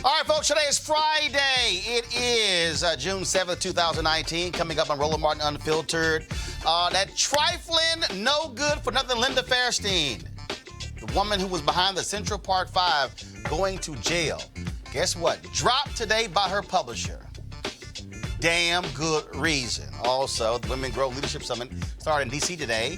All right, folks, today is Friday. It is June 7th, 2019. Coming up on Roland Martin Unfiltered. That trifling, no good for nothing Linda Fairstein, the woman who was behind the Central Park 5 going to jail. Guess what? Dropped today by her publisher. Damn good reason. Also, the Women Grow Leadership Summit started in D.C. today.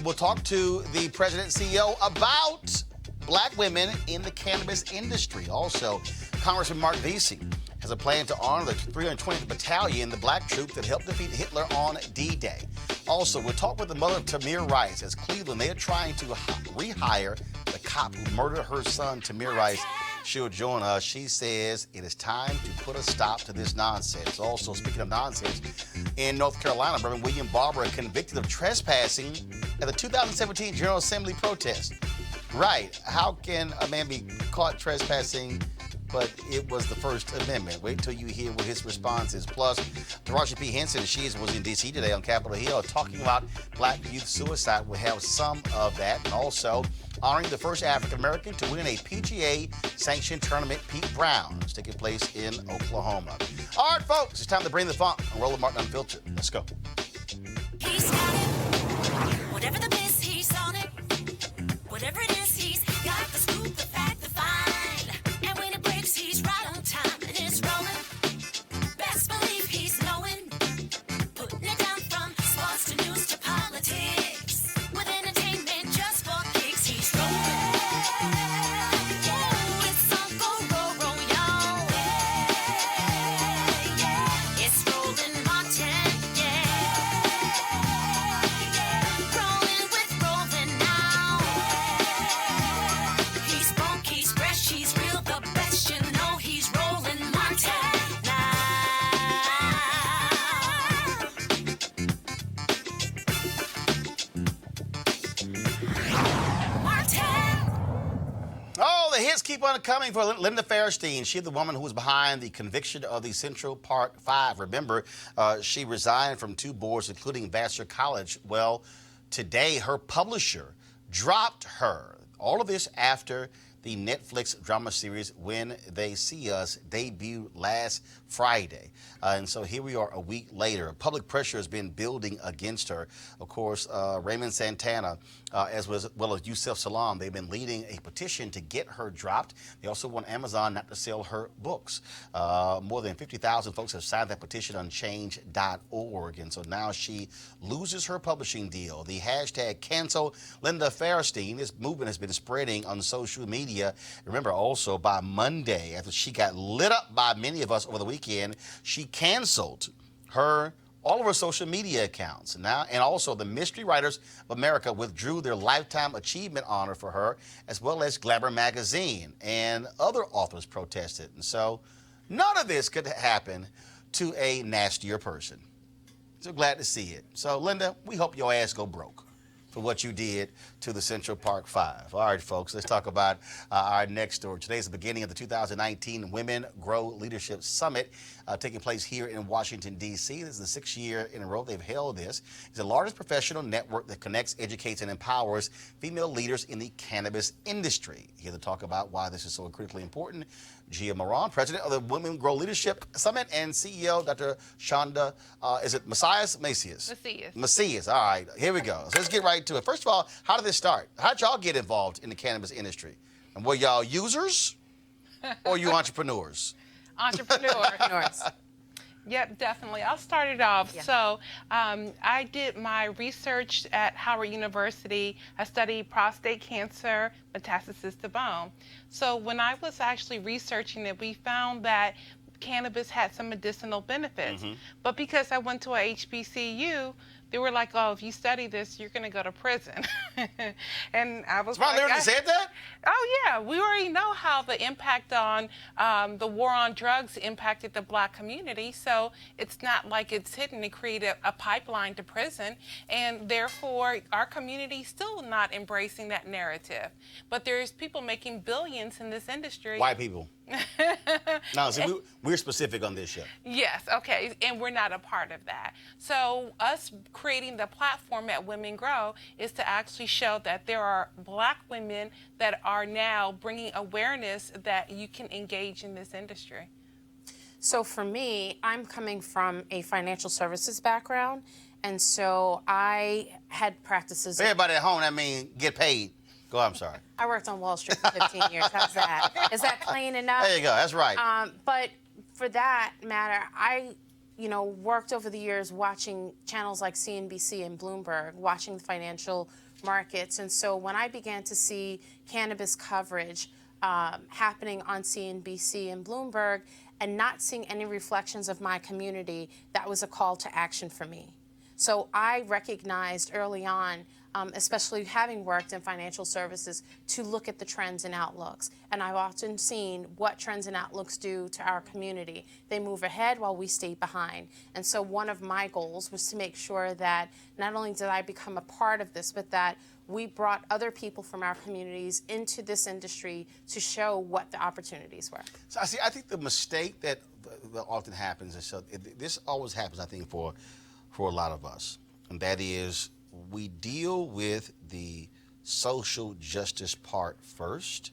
We'll talk to the president and CEO about black women in the cannabis industry. Also, Congressman Mark Vesey has a plan to honor the 320th Battalion, the black troop that helped defeat Hitler on D-Day. Also, we'll talk with the mother of Samaria Rice as Cleveland, they are trying to rehire the cop who murdered her son, Samaria Rice. She'll join us. She says it is time to put a stop to this nonsense. Also, speaking of nonsense, in North Carolina, Reverend Barber convicted of trespassing at the 2017 General Assembly protest. Right. How can a man be caught trespassing, but it was the First Amendment? Wait till you hear what his response is. Plus, Taraji P. Henson, she was in D.C. today on Capitol Hill talking about black youth suicide. We'll have some of that. And also, honoring the first African-American to win a PGA-sanctioned tournament, Pete Brown. It's taking place in Oklahoma. All right, folks, it's time to bring the funk on Roland Martin Unfiltered. Let's go. He's got it. Whatever the biz, he's on it. Whatever it is, he's got the scoop, the fact, the find. And when it breaks, he's right on time and it's rolling. Best believe he's knowing. Putting it down from sports to news to politics. With entertainment just for kicks, he's rolling. Yeah, it's Uncle Roll, y'all. Yeah, it's Roland Martin, yeah. Rolling with Roland now. He's funk, he's fresh, he's real, the best, you know he's Roland Martin now. Martin. Oh, the hits keep on coming for Linda Fairstein. She's the woman who was behind the conviction of the Central Park 5. Remember, she resigned from 2 boards, including Vassar College. Well, today her publisher dropped her. All of this after the Netflix drama series When They See Us debuted last Friday. And so here we are a week later. Public pressure has been building against her. Of course, Raymond Santana, as well as Yusef Salaam, they've been leading a petition to get her dropped. They also want Amazon not to sell her books. More than 50,000 folks have signed that petition on change.org. And so now she loses her publishing deal. The hashtag cancel Linda Fairstein, this movement has been spreading on social media. Remember, also by Monday, after she got lit up by many of us over the weekend, she canceled all of her social media accounts. Now, and also the Mystery Writers of America withdrew their Lifetime Achievement honor for her, as well as Glamour magazine, and other authors protested. And so none of this could happen to a nastier person. So glad to see it. So Linda, we hope your ass go broke for what you did to the Central Park 5. All right, folks, let's talk about our next story. Today's the beginning of the 2019 Women Grow Leadership Summit taking place here in Washington, D.C. This is the 6th year in a row they've held this. It's the largest professional network that connects, educates, and empowers female leaders in the cannabis industry. Here to talk about why this is so critically important, Gia Moran, president of the Women Grow Leadership Summit, and CEO, Dr. Shonda, is it Macias? Macias. All right, here we go. So let's get right to it. First of all, how did this start? How did y'all get involved in the cannabis industry? And were y'all users or you entrepreneurs? Entrepreneurs. Yep, definitely. I'll start it off. Yeah. So I did my research at Howard University. I studied prostate cancer, metastasis to bone. So when I was actually researching it, we found that cannabis had some medicinal benefits. Mm-hmm. But because I went to a HBCU, they were like, oh, if you study this, you're going to go to prison. And I was like... Somebody said that? Oh, yeah. We already know how the impact on the war on drugs impacted the black community. So it's not like it's hidden. It created a pipeline to prison. And therefore, our community is still not embracing that narrative. But there's people making billions in this industry. White people. No, see, we're specific on this show. Yes, okay, and we're not a part of that. So us creating the platform at Women Grow is to actually show that there are Black women that are now bringing awareness that you can engage in this industry. So for me, I'm coming from a financial services background, and so I had practices. For everybody at home, that means get paid. Go ahead, I'm sorry. I worked on Wall Street for 15 years. How's that? Is that plain enough? There you go. That's right. But for that matter, I, worked over the years watching channels like CNBC and Bloomberg, watching the financial markets. And so when I began to see cannabis coverage happening on CNBC and Bloomberg and not seeing any reflections of my community, that was a call to action for me. So I recognized early on, especially having worked in financial services, to look at the trends and outlooks. And I've often seen what trends and outlooks do to our community. They move ahead while we stay behind. And so one of my goals was to make sure that not only did I become a part of this, but that we brought other people from our communities into this industry to show what the opportunities were. So I think the mistake that often happens, and so this always happens, I think, for a lot of us, and that is we deal with the social justice part first,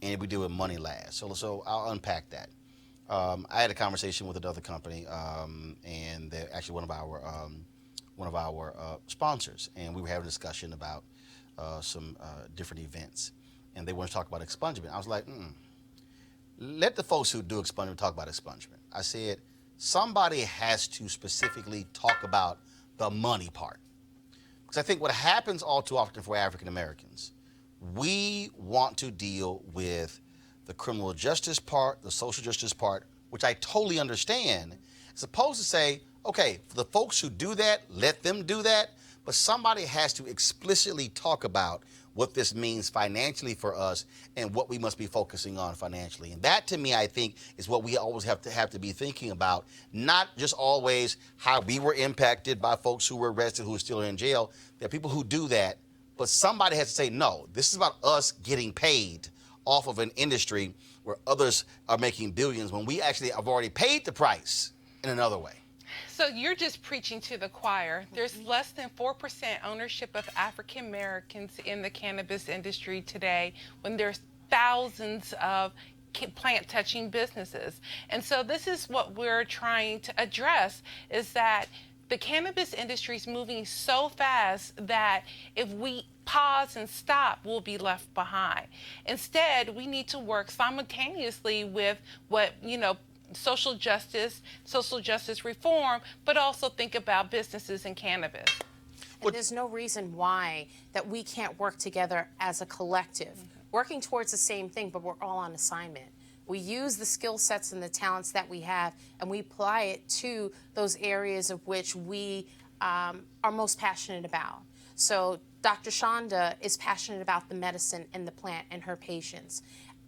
and we deal with money last. So I'll unpack that. I had a conversation with another company, and they're actually one of our sponsors, and we were having a discussion about some different events, and they wanted to talk about expungement. I was like, let the folks who do expungement talk about expungement. I said, somebody has to specifically talk about the money part. Because I think what happens all too often for African Americans, we want to deal with the criminal justice part, the social justice part, which I totally understand, as opposed to say, okay, for the folks who do that, let them do that, but somebody has to explicitly talk about what this means financially for us and what we must be focusing on financially. And that, to me, I think, is what we always have to be thinking about, not just always how we were impacted by folks who were arrested, who are still in jail. There are people who do that, but somebody has to say, no, this is about us getting paid off of an industry where others are making billions when we actually have already paid the price in another way. So you're just preaching to the choir. There's less than 4% ownership of African Americans in the cannabis industry today, when there's thousands of plant-touching businesses. And so this is what we're trying to address, is that the cannabis industry is moving so fast that if we pause and stop, we'll be left behind. Instead, we need to work simultaneously with what, social justice reform, but also think about businesses in cannabis. And there's no reason why that we can't work together as a collective, working towards the same thing, but we're all on assignment. We use the skill sets and the talents that we have, and we apply it to those areas of which we are most passionate about. So Dr. Shonda is passionate about the medicine and the plant and her patients.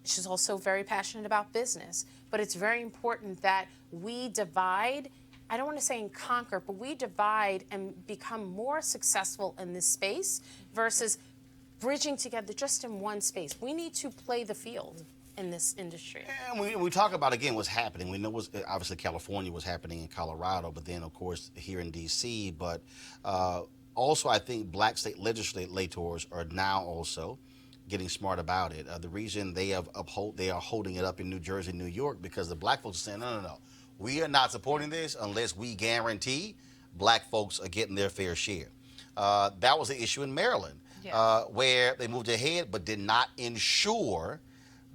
She's also very passionate about business. But it's very important that we divide, I don't want to say and conquer, but we divide and become more successful in this space versus bridging together just in one space. We need to play the field in this industry. And we talk about, again, what's happening. We know obviously California was happening in Colorado, but then, of course, here in D.C. But also, I think Black state legislators are now also getting smart about it. The reason they are holding it up in New Jersey and New York, because the Black folks are saying, no. We are not supporting this unless we guarantee Black folks are getting their fair share. That was the issue in Maryland, where they moved ahead but did not ensure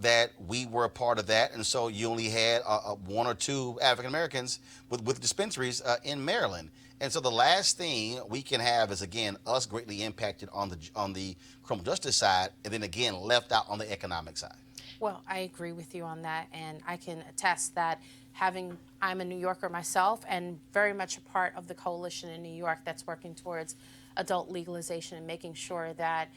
that we were a part of that. And so you only had one or two African Americans with dispensaries in Maryland. And so the last thing we can have is, again, us greatly impacted on the criminal justice side, and then again left out on the economic side. Well, I agree with you on that, and I can attest that I'm a New Yorker myself and very much a part of the coalition in New York that's working towards adult legalization and making sure that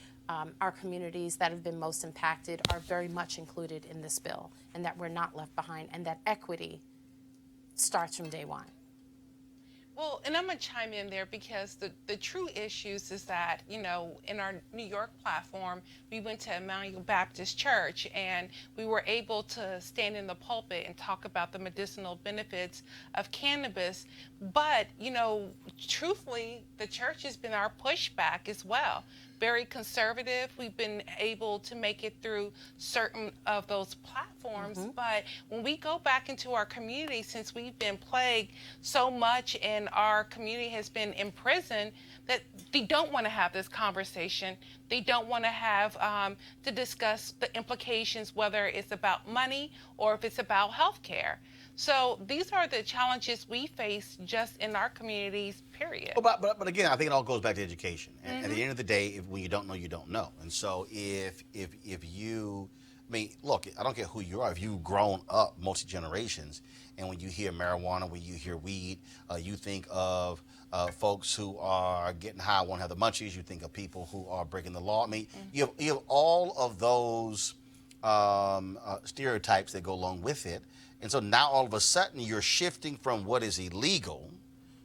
our communities that have been most impacted are very much included in this bill, and that we're not left behind, and that equity starts from day one. Well, and I'm going to chime in there because the true issues is that, in our New York platform, we went to Emmanuel Baptist Church and we were able to stand in the pulpit and talk about the medicinal benefits of cannabis. But, truthfully, the church has been our pushback as well. Very conservative. We've been able to make it through certain of those platforms. But when we go back into our community, since we've been plagued so much and our community has been imprisoned, that they don't want to have this conversation. They don't want to have to discuss the implications, whether it's about money or if it's about health care. So these are the challenges we face just in our communities, period. Well, but again, I think it all goes back to education. And at the end of the day, when you don't know, you don't know. And so if you, look, I don't care who you are. If you've grown up multi-generations, and when you hear marijuana, when you hear weed, you think of folks who are getting high, won't have the munchies. You think of people who are breaking the law. You have all of those stereotypes that go along with it. And so now all of a sudden you're shifting from what is illegal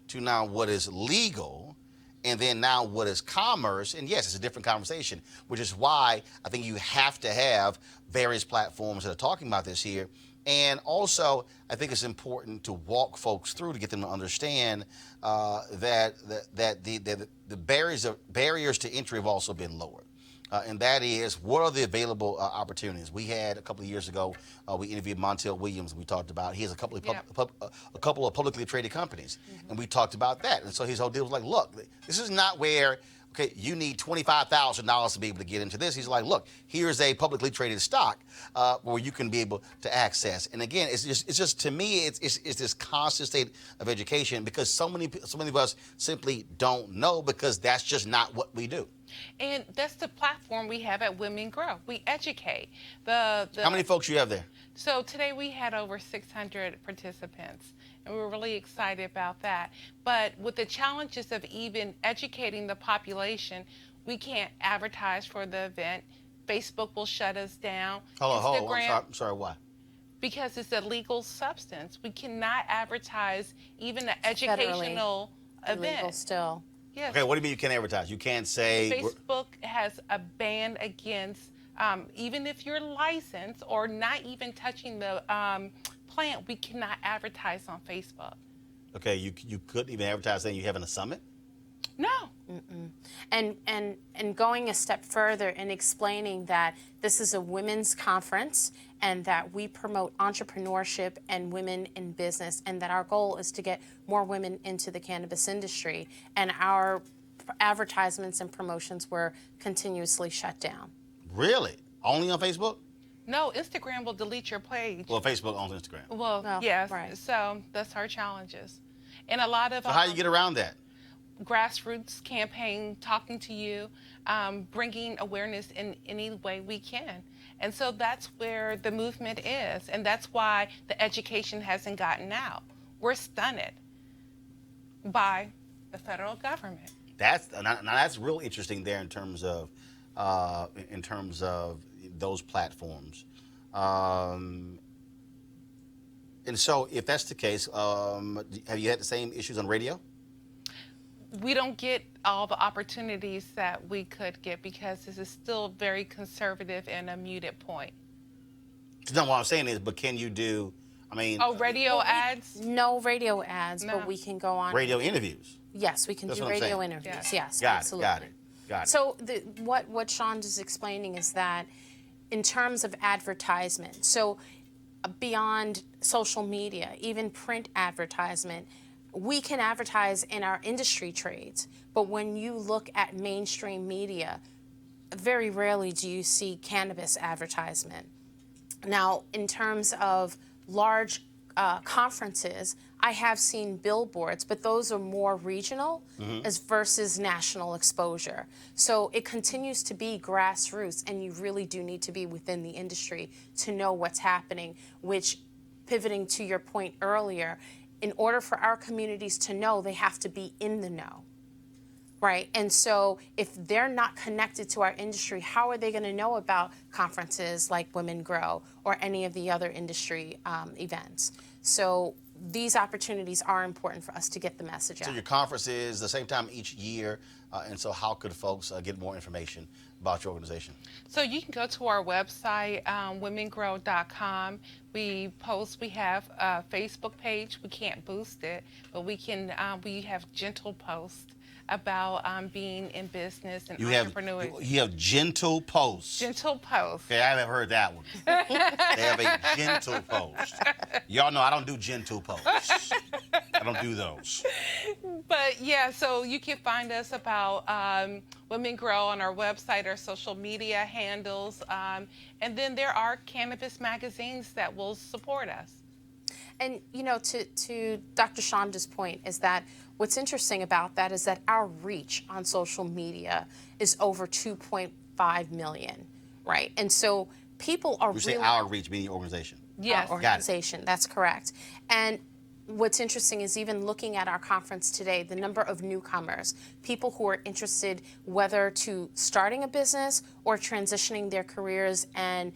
to now what is legal, and then now what is commerce. And yes, it's a different conversation, which is why I think you have to have various platforms that are talking about this here. And also, I think it's important to walk folks through to get them to understand that the barriers to entry have also been lowered. And that is, what are the available opportunities? We had a couple of years ago, we interviewed Montel Williams. We talked about he has a couple of publicly traded companies, and we talked about that. And so his whole deal was like, look, this is not where you need $25,000 to be able to get into this. He's like, look, here's a publicly traded stock where you can be able to access. And again, it's just to me, it's this constant state of education, because so many of us simply don't know, because that's just not what we do. And that's the platform we have at Women Grow. We educate. How many folks you have there? So today we had over 600 participants, and we were really excited about that. But with the challenges of even educating the population, we can't advertise for the event. Facebook will shut us down. Hold on. I'm sorry, why? Because it's a legal substance. We cannot advertise even an educational event. Illegal still. Yes. Okay, what do you mean you can't advertise? You can't say... Facebook has a ban against, even if you're licensed or not even touching the plant, we cannot advertise on Facebook. Okay, you couldn't even advertise saying you're having a summit? No. And going a step further and explaining that this is a women's conference and that we promote entrepreneurship and women in business, and that our goal is to get more women into the cannabis industry, and our advertisements and promotions were continuously shut down. Really? Only on Facebook? No, Instagram will delete your page. Well, Facebook owns Instagram. Well, Oh, yes. right. So that's our challenges. And a lot of... So how do you get around that? Grassroots campaign, talking to you, bringing awareness in any way we can. And so that's where the movement is. And that's why the education hasn't gotten out. We're stunned by the federal government. That's real interesting there in terms of those platforms. And so if that's the case, have you had the same issues on radio? We don't get all the opportunities that we could get because this is still very conservative and a muted point. No, what I'm saying is, but can you do, radio ads? No radio ads, No. but we can go on. radio interviews? Yes, we can That's do what I'm radio saying. interviews. Yeah. Yes, Got absolutely. it. So what Sean is explaining is that in terms of advertisement, so beyond social media, even print advertisement, we can advertise in our industry trades, but when you look at mainstream media, very rarely do you see cannabis advertisement. Now, in terms of large conferences, I have seen billboards, but those are more regional as versus national exposure. So it continues to be grassroots, and you really do need to be within the industry to know what's happening, which, pivoting to your point earlier, in order for our communities to know, they have to be in the know, right? And so if they're not connected to our industry, how are they going to know about conferences like Women Grow or any of the other industry events? So these opportunities are important for us to get the message out. So your conference is the same time each year, and so how could folks get more information about your organization? So you can go to our website, womengrow.com. We have a Facebook page. We can't boost it, but we have gentle posts about being in business and entrepreneurship. You have gentle posts. Gentle posts. Okay, I haven't heard that one. They have a gentle post. Y'all know I don't do gentle posts. I don't do those. But yeah, so you can find us about Women Grow on our website, our social media handles, and then there are cannabis magazines that will support us. And you know, to Dr. Shonda's point is that what's interesting about that is that our reach on social media is over 2.5 million, right? And so people are You say our reach, meaning your organization. Yes. Our organization, that's correct. And what's interesting is even looking at our conference today, the number of newcomers, people who are interested whether to starting a business or transitioning their careers and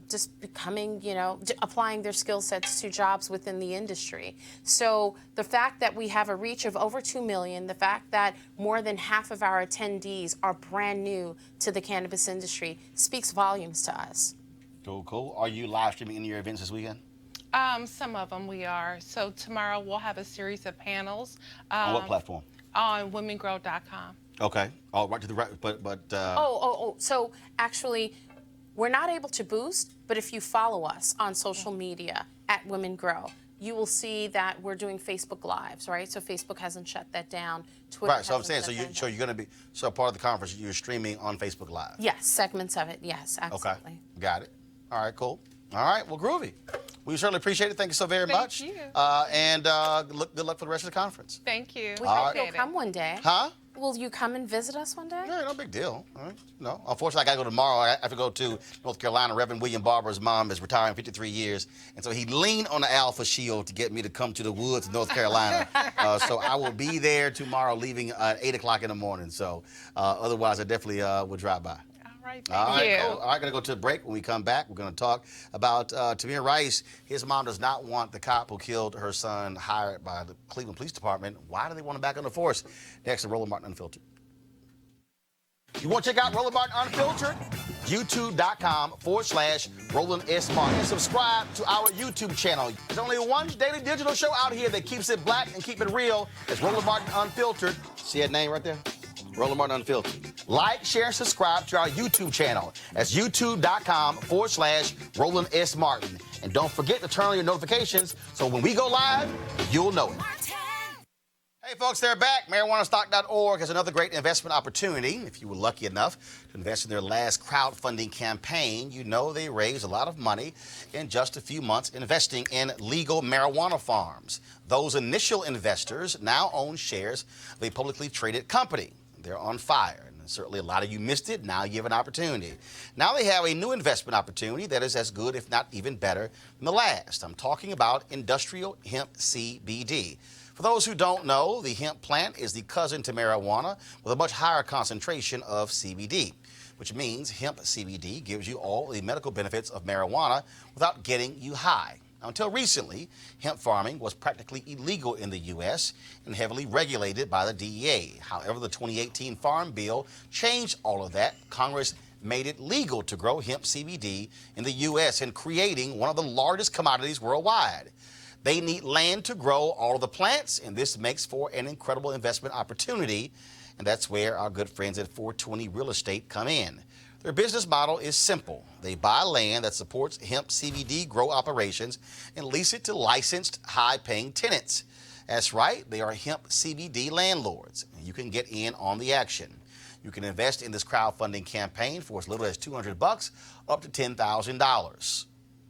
just becoming, you know, applying their skill sets to jobs within the industry. So the fact that we have a reach of over 2 million, the fact that more than half of our attendees are brand new to the cannabis industry speaks volumes to us. Cool, cool. Are you live streaming any of your events this weekend? Some of them we are. So tomorrow we'll have a series of panels. On what platform? On womengrow.com. Okay. Oh, right to the right, but. So actually, we're not able to boost, but if you follow us on social media at Women Grow, you will see that we're doing Facebook Lives, right? So Facebook hasn't shut that down. Twitter Right, so I'm saying, hasn't shut so that you're going to be, so part of the conference, you're streaming on Facebook Live? Yes, segments of it, yes, absolutely. Okay, got it. All right, cool. All right, well, groovy. We certainly appreciate it. Thank you so very much. Thank you. And good luck for the rest of the conference. Thank you. We hope Appreciate you'll come one day. Huh? Will you come and visit us one day? Yeah, no big deal. All right. No, unfortunately, I got to go tomorrow. I have to go to North Carolina. Reverend William Barber's mom is retiring 53 years, and so he leaned on the Alpha Shield to get me to come to the woods of North Carolina. So I will be there tomorrow, leaving at 8 o'clock in the morning. So otherwise, I definitely would drive by. All right, All thank right, you. cool. All right, going to go to a break. When we come back, we're going to talk about Samaria Rice. His mom does not want the cop who killed her son hired by the Cleveland Police Department. Why do they want him back on the force? Next, to Roland Martin Unfiltered. You want to check out Roland Martin Unfiltered? YouTube.com/Roland S. Martin. And subscribe to our YouTube channel. There's only one daily digital show out here that keeps it black and keep it real. It's Roland Martin Unfiltered. See that name right there? Roland Martin Unfiltered. Like, share, and subscribe to our YouTube channel. That's YouTube.com/Roland S. Martin. And don't forget to turn on your notifications so when we go live, you'll know it. Hey folks, they're back. MarijuanaStock.org has another great investment opportunity. If you were lucky enough to invest in their last crowdfunding campaign, you know they raised a lot of money in just a few months investing in legal marijuana farms. Those initial investors now own shares of a publicly traded company. They're on fire. And certainly a lot of you missed it. Now you have an opportunity. Now they have a new investment opportunity that is as good, if not even better, than the last. I'm talking about industrial hemp CBD. For those who don't know, the hemp plant is the cousin to marijuana with a much higher concentration of CBD, which means hemp CBD gives you all the medical benefits of marijuana without getting you high. Now, until recently, hemp farming was practically illegal in the U.S. and heavily regulated by the DEA. However, the 2018 Farm Bill changed all of that. Congress made it legal to grow hemp CBD in the U.S. and creating one of the largest commodities worldwide. They need land to grow all of the plants, and this makes for an incredible investment opportunity, and that's where our good friends at 420 Real Estate come in. Their business model is simple. They buy land that supports hemp CBD grow operations and lease it to licensed, high-paying tenants. That's right, they are hemp CBD landlords. You can get in on the action. You can invest in this crowdfunding campaign for as little as $200 up to $10,000.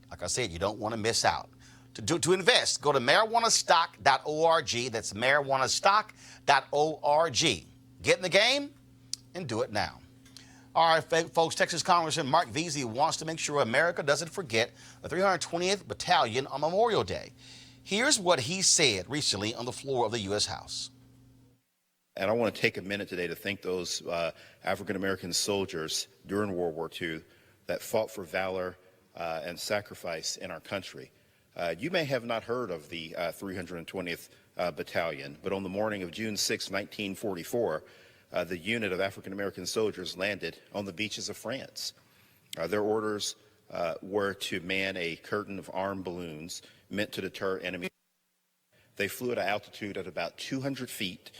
Like I said, you don't want to miss out. To invest, go to marijuanastock.org. That's marijuanastock.org. Get in the game and do it now. All right, folks, Texas Congressman Mark Veazey wants to make sure America doesn't forget the 320th Battalion on Memorial Day. Here's what he said recently on the floor of the U.S. House. And I want to take a minute today to thank those African-American soldiers during World War II that fought for valor and sacrifice in our country. You may have not heard of the 320th Battalion, but on the morning of June 6, 1944, the unit of African-American soldiers landed on the beaches of France. Their orders were to man a curtain of armed balloons meant to deter enemy. They flew at an altitude at about 200 feet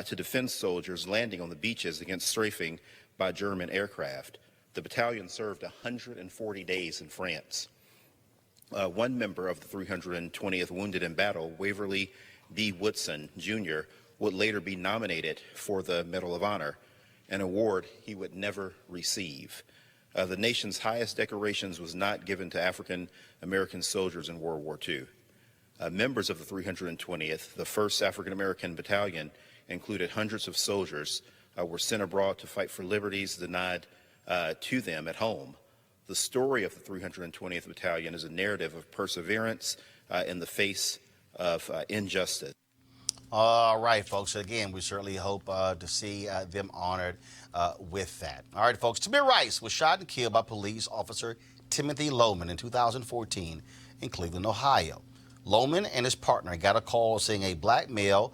to defend soldiers landing on the beaches against strafing by German aircraft. The battalion served 140 days in France. One member of the 320th wounded in battle, Waverly B. Woodson, Jr., would later be nominated for the Medal of Honor, an award he would never receive. The nation's highest decorations was not given to African-American soldiers in World War II. Members of the 320th, the 1st African-American Battalion, included hundreds of soldiers, were sent abroad to fight for liberties denied to them at home. The story of the 320th Battalion is a narrative of perseverance in the face of injustice. All right, folks. Again, we certainly hope to see them honored with that. All right, folks. Samaria Rice was shot and killed by police officer Timothy Loman in 2014 in Cleveland, Ohio. Loman and his partner got a call saying a black male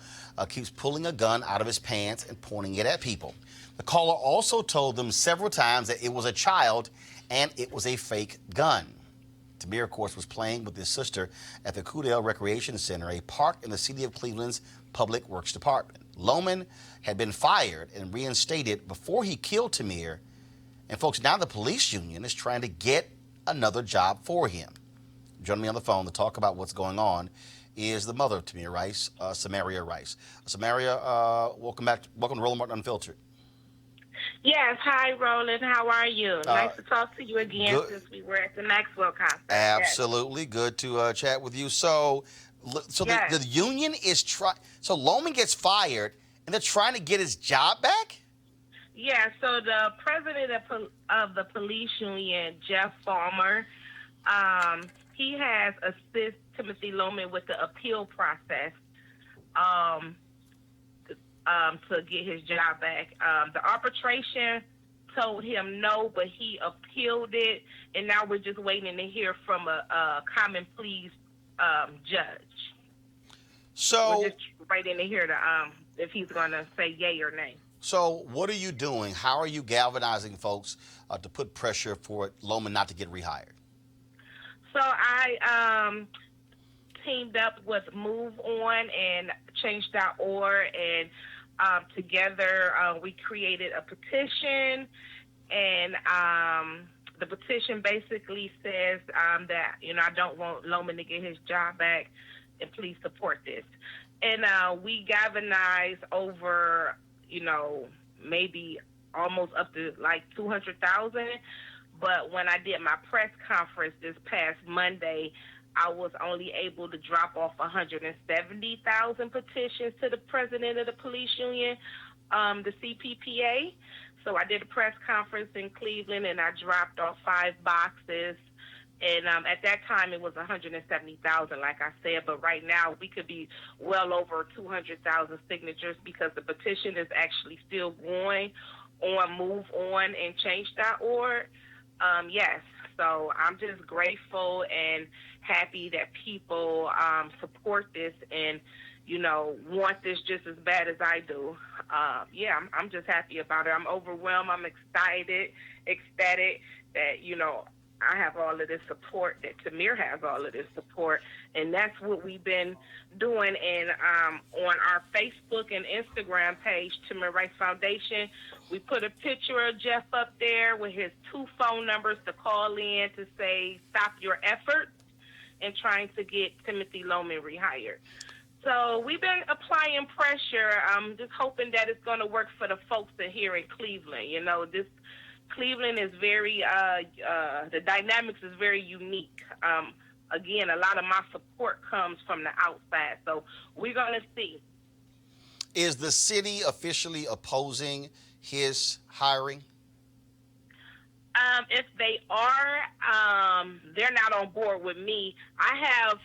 keeps pulling a gun out of his pants and pointing it at people. The caller also told them several times that it was a child and it was a fake gun. Tamir, of course, was playing with his sister at the Coudale Recreation Center, a park in the city of Cleveland's Public Works Department. Loman had been fired and reinstated before he killed Tamir. And folks, now the police union is trying to get another job for him. Joining me on the phone to talk about what's going on is the mother of Tamir Rice, Samaria Rice. Samaria, welcome back. Welcome to Roland Martin Unfiltered. Yes. Hi, Roland. How are you? Nice to talk to you again since we were at the Maxwell concert. Absolutely. Yes. Good to chat with you. So yes. the union is trying. So Loman gets fired, and they're trying to get his job back? Yeah. So the president of the police union, Jeff Farmer, he has assisted Timothy Loman with the appeal process to get his job back. The arbitration told him no, but he appealed it, and now we're just waiting to hear from a common pleas judge. So we're just waiting to hear if he's going to say yay or nay. So what are you doing? How are you galvanizing folks to put pressure for Loman not to get rehired? So I teamed up with Move On and Change.org, and together we created a petition, and the petition basically says that, I don't want Loman to get his job back, and please support this. And we galvanized over, maybe almost up to like 200,000. But when I did my press conference this past Monday, I was only able to drop off 170,000 petitions to the president of the police union, the CPPA. So I did a press conference in Cleveland, and I dropped off 5 boxes. And at that time, it was 170,000, like I said. But right now, we could be well over 200,000 signatures because the petition is actually still going on Move On and Change.org. Yes, so I'm just grateful and happy that people support this and, want this just as bad as I do. I'm just happy about it. I'm overwhelmed. I'm excited, ecstatic that, I have all of this support, that Tamir has all of this support, and that's what we've been doing. And on our Facebook and Instagram page, Tamir Rice Foundation, we put a picture of Jeff up there with his 2 phone numbers to call in to say, stop your efforts in trying to get Timothy Loman rehired. So we've been applying pressure. I'm just hoping that it's going to work for the folks that here in Cleveland. Cleveland is very, the dynamics is very unique. Again, a lot of my support comes from the outside, so we're going to see. Is the city officially opposing his hiring? If they are, they're not on board with me. I have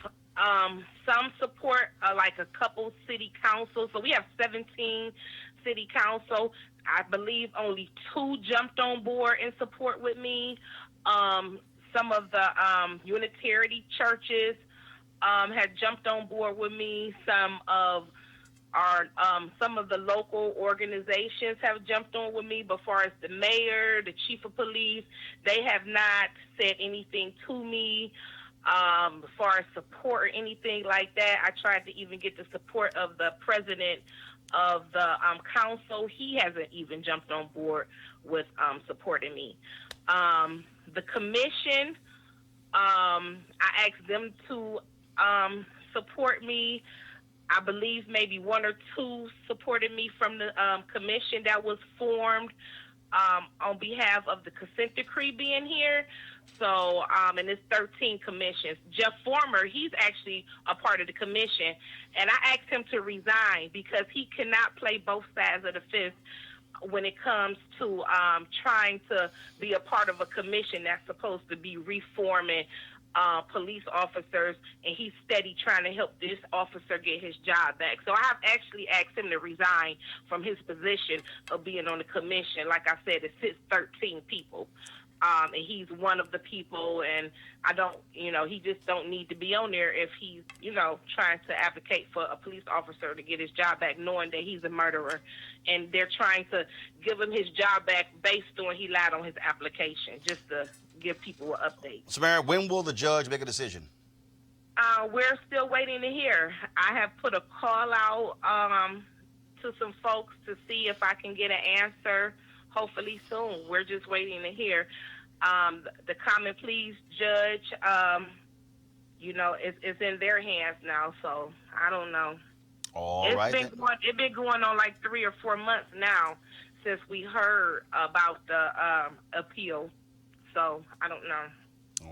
some support, like a couple city councils. So we have 17 city council. I believe only 2 jumped on board in support with me. Some of the Unitarian churches had jumped on board with me. Some of the local organizations have jumped on with me, but as far as the mayor, the chief of police, they have not said anything to me as far as support or anything like that. I tried to even get the support of the president of the council. He hasn't even jumped on board with supporting me. The commission, I asked them to support me. I believe maybe one or two supported me from the commission that was formed on behalf of the consent decree being here. So, and it's 13 commissions. Jeff Former, he's actually a part of the commission, and I asked him to resign because he cannot play both sides of the fence when it comes to trying to be a part of a commission that's supposed to be reforming police officers, and he's steady trying to help this officer get his job back. So I have actually asked him to resign from his position of being on the commission. Like I said, it sits 13 people. And he's one of the people, and he just don't need to be on there if he's, trying to advocate for a police officer to get his job back, knowing that he's a murderer. And they're trying to give him his job back based on he lied on his application, just to give people an update. Samaria, when will the judge make a decision? We're still waiting to hear. I have put a call out to some folks to see if I can get an answer, hopefully soon. We're just waiting to hear. The common pleas judge, it's in their hands now, so I don't know. It's been going on like 3 or 4 months now since we heard about the appeal, so I don't know.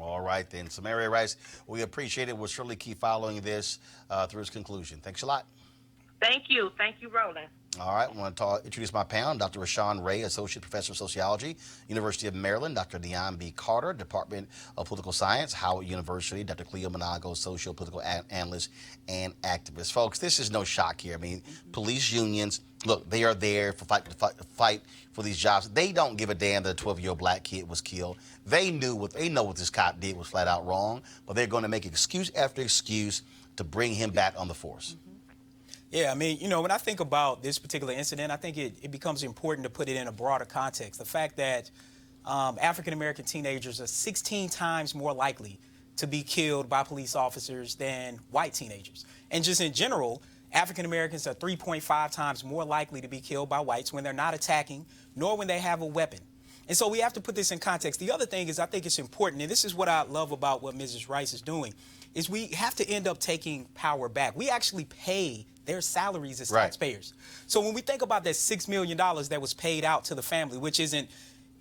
All right, then. Samaria Rice, we appreciate it. We'll surely keep following this through its conclusion. Thanks a lot. Thank you. Thank you, Roland. All right, I want to introduce my panel. Dr. Rashawn Ray, Associate Professor of Sociology, University of Maryland. Dr. Deon B. Carter, Department of Political Science, Howard University. Dr. Cleo Monago, Socio-Political Analyst and Activist. Folks, this is no shock here. I mean, police unions, look, they are there for fight for these jobs. They don't give a damn that a 12-year-old black kid was killed. They know what this cop did was flat out wrong, but they're going to make excuse after excuse to bring him back on the force. Yeah, I mean, when I think about this particular incident, I think it becomes important to put it in a broader context. The fact that African-American teenagers are 16 times more likely to be killed by police officers than white teenagers. And just in general, African-Americans are 3.5 times more likely to be killed by whites when they're not attacking, nor when they have a weapon. And so we have to put this in context. The other thing is I think it's important, and this is what I love about what Mrs. Rice is doing, is we have to end up taking power back. We actually pay their salaries as taxpayers. So when we think about that $6 million that was paid out to the family, which it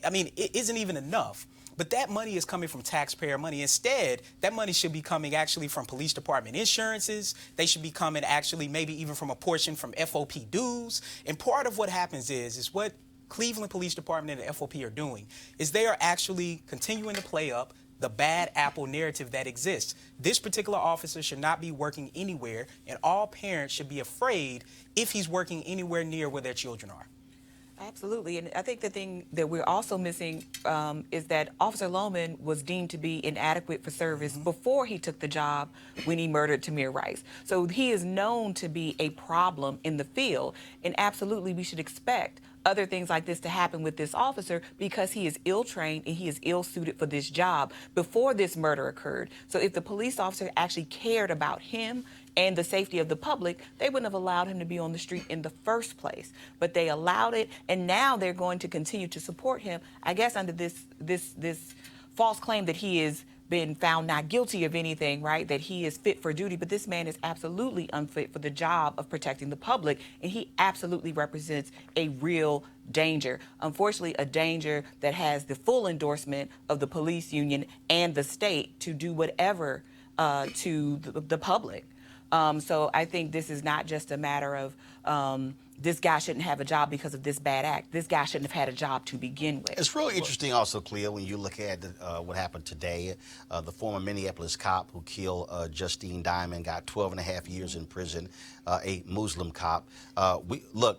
isn't even enough, but that money is coming from taxpayer money. Instead, that money should be coming actually from police department insurances. They should be coming actually maybe even from a portion from FOP dues. And part of what happens is what Cleveland Police Department and the FOP are doing is they are actually continuing to play up the bad apple narrative that exists. This particular officer should not be working anywhere, and all parents should be afraid if he's working anywhere near where their children are. Absolutely, and I think the thing that we're also missing is that Officer Lohman was deemed to be inadequate for service before he took the job when he murdered Tamir Rice. So he is known to be a problem in the field, and absolutely we should expect other things like this to happen with this officer because he is ill-trained and he is ill-suited for this job before this murder occurred. So if the police officer actually cared about him and the safety of the public, they wouldn't have allowed him to be on the street in the first place. But they allowed it, and now they're going to continue to support him, I guess, under this false claim that he is been found not guilty of anything, right, that he is fit for duty, but this man is absolutely unfit for the job of protecting the public, and he absolutely represents a real danger. Unfortunately, a danger that has the full endorsement of the police union and the state to do whatever to the public. So I think this is not just a matter of this guy shouldn't have a job because of this bad act. This guy shouldn't have had a job to begin with. It's really interesting also, Cleo, when you look at what happened today. The former Minneapolis cop who killed Justine Diamond got 12 and a half years in prison, a Muslim cop.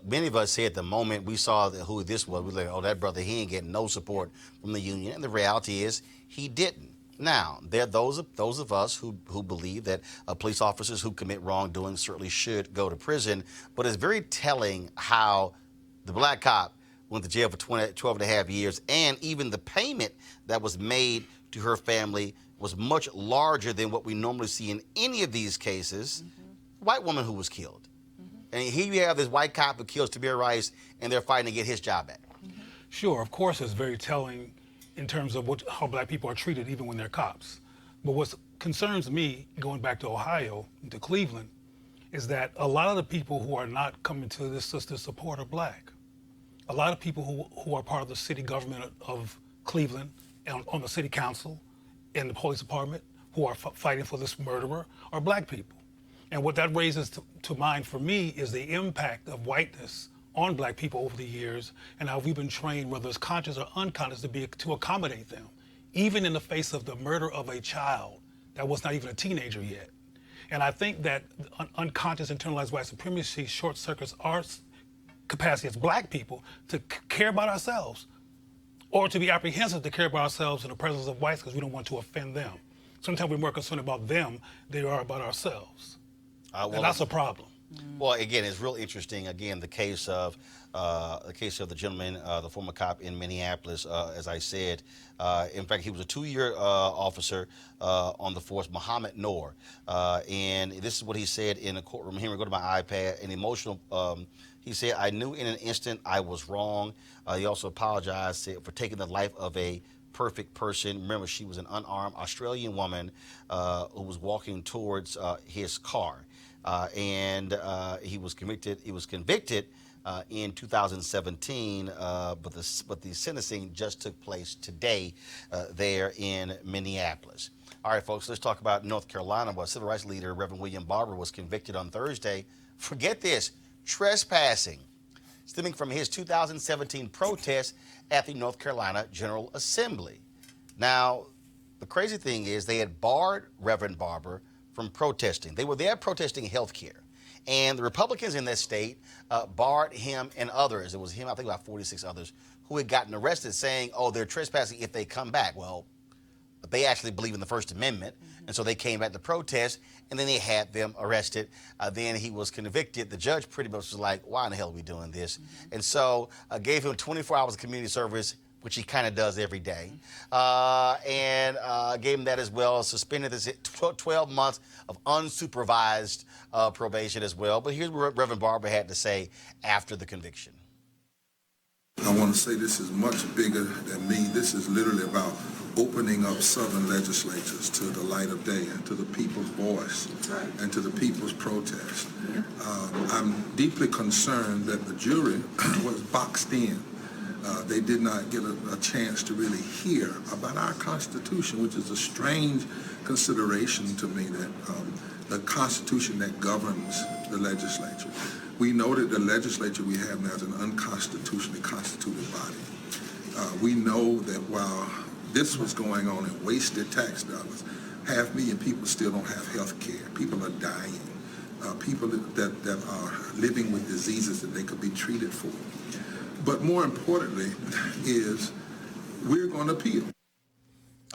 Many of us said the moment we saw who this was, we were like, oh, that brother, he ain't getting no support from the union. And the reality is he didn't. Now, there are those of us who believe that police officers who commit wrongdoing certainly should go to prison, but it's very telling how the black cop went to jail for 12 and a half years, and even the payment that was made to her family was much larger than what we normally see in any of these cases. White woman who was killed. And here you have this white cop who kills Samaria Rice, and they're fighting to get his job back. Sure, of course, it's very telling in terms of how black people are treated even when they're cops. But what concerns me, going back to Ohio, to Cleveland, is that a lot of the people who are not coming to this sister's support are black. A lot of people who are part of the city government of Cleveland, and on the city council, and the police department, who are fighting for this murderer, are black people. And what that raises to mind for me is the impact of whiteness on black people over the years, and how we've been trained, whether it's conscious or unconscious, to accommodate them, even in the face of the murder of a child that was not even a teenager yet. And I think that unconscious internalized white supremacy short circuits our capacity as black people to care about ourselves, or to be apprehensive to care about ourselves in the presence of whites because we don't want to offend them. Sometimes we're more concerned about them than we are about ourselves. And that's a problem. Well, again, it's real interesting. Again, the case of the gentleman, the former cop in Minneapolis, as I said. In fact, he was a 2-year officer on the force, Muhammad Noor. And this is what he said in a courtroom. Here we go to my iPad. An emotional. He said, "I knew in an instant I was wrong." He also apologized for taking the life of a perfect person. Remember, she was an unarmed Australian woman who was walking towards his car. And he was convicted. He was convicted in 2017, but the sentencing just took place today there in Minneapolis. All right, folks, let's talk about North Carolina, where civil rights leader Reverend William Barber was convicted on Thursday. Forget this, trespassing, stemming from his 2017 protest at the North Carolina General Assembly. Now, the crazy thing is they had barred Reverend Barber from protesting. They were there protesting health care. And the Republicans in that state barred him and others. It was him, I think about 46 others, who had gotten arrested saying, oh, they're trespassing if they come back. Well, they actually believe in the First Amendment. And so they came back to protest, and then they had them arrested. Then he was convicted. The judge pretty much was like, why in the hell are we doing this? And so gave him 24 hours of community service, which he kind of does every day, and gave him that as well, suspended this 12 months of unsupervised probation as well. But here's what Reverend Barber had to say after the conviction. I want to say this is much bigger than me. This is literally about opening up Southern legislatures to the light of day and to the people's voice and to the people's protest. I'm deeply concerned that the jury was boxed in. They did not get a chance to really hear about our Constitution, which is a strange consideration to me, that the Constitution that governs the legislature. We know that the legislature we have now is an unconstitutionally constituted body. We know that while this was going on and wasted tax dollars, 500,000 people still don't have health care. People are dying. People that are living with diseases that they could be treated for. But more importantly is we're going to appeal.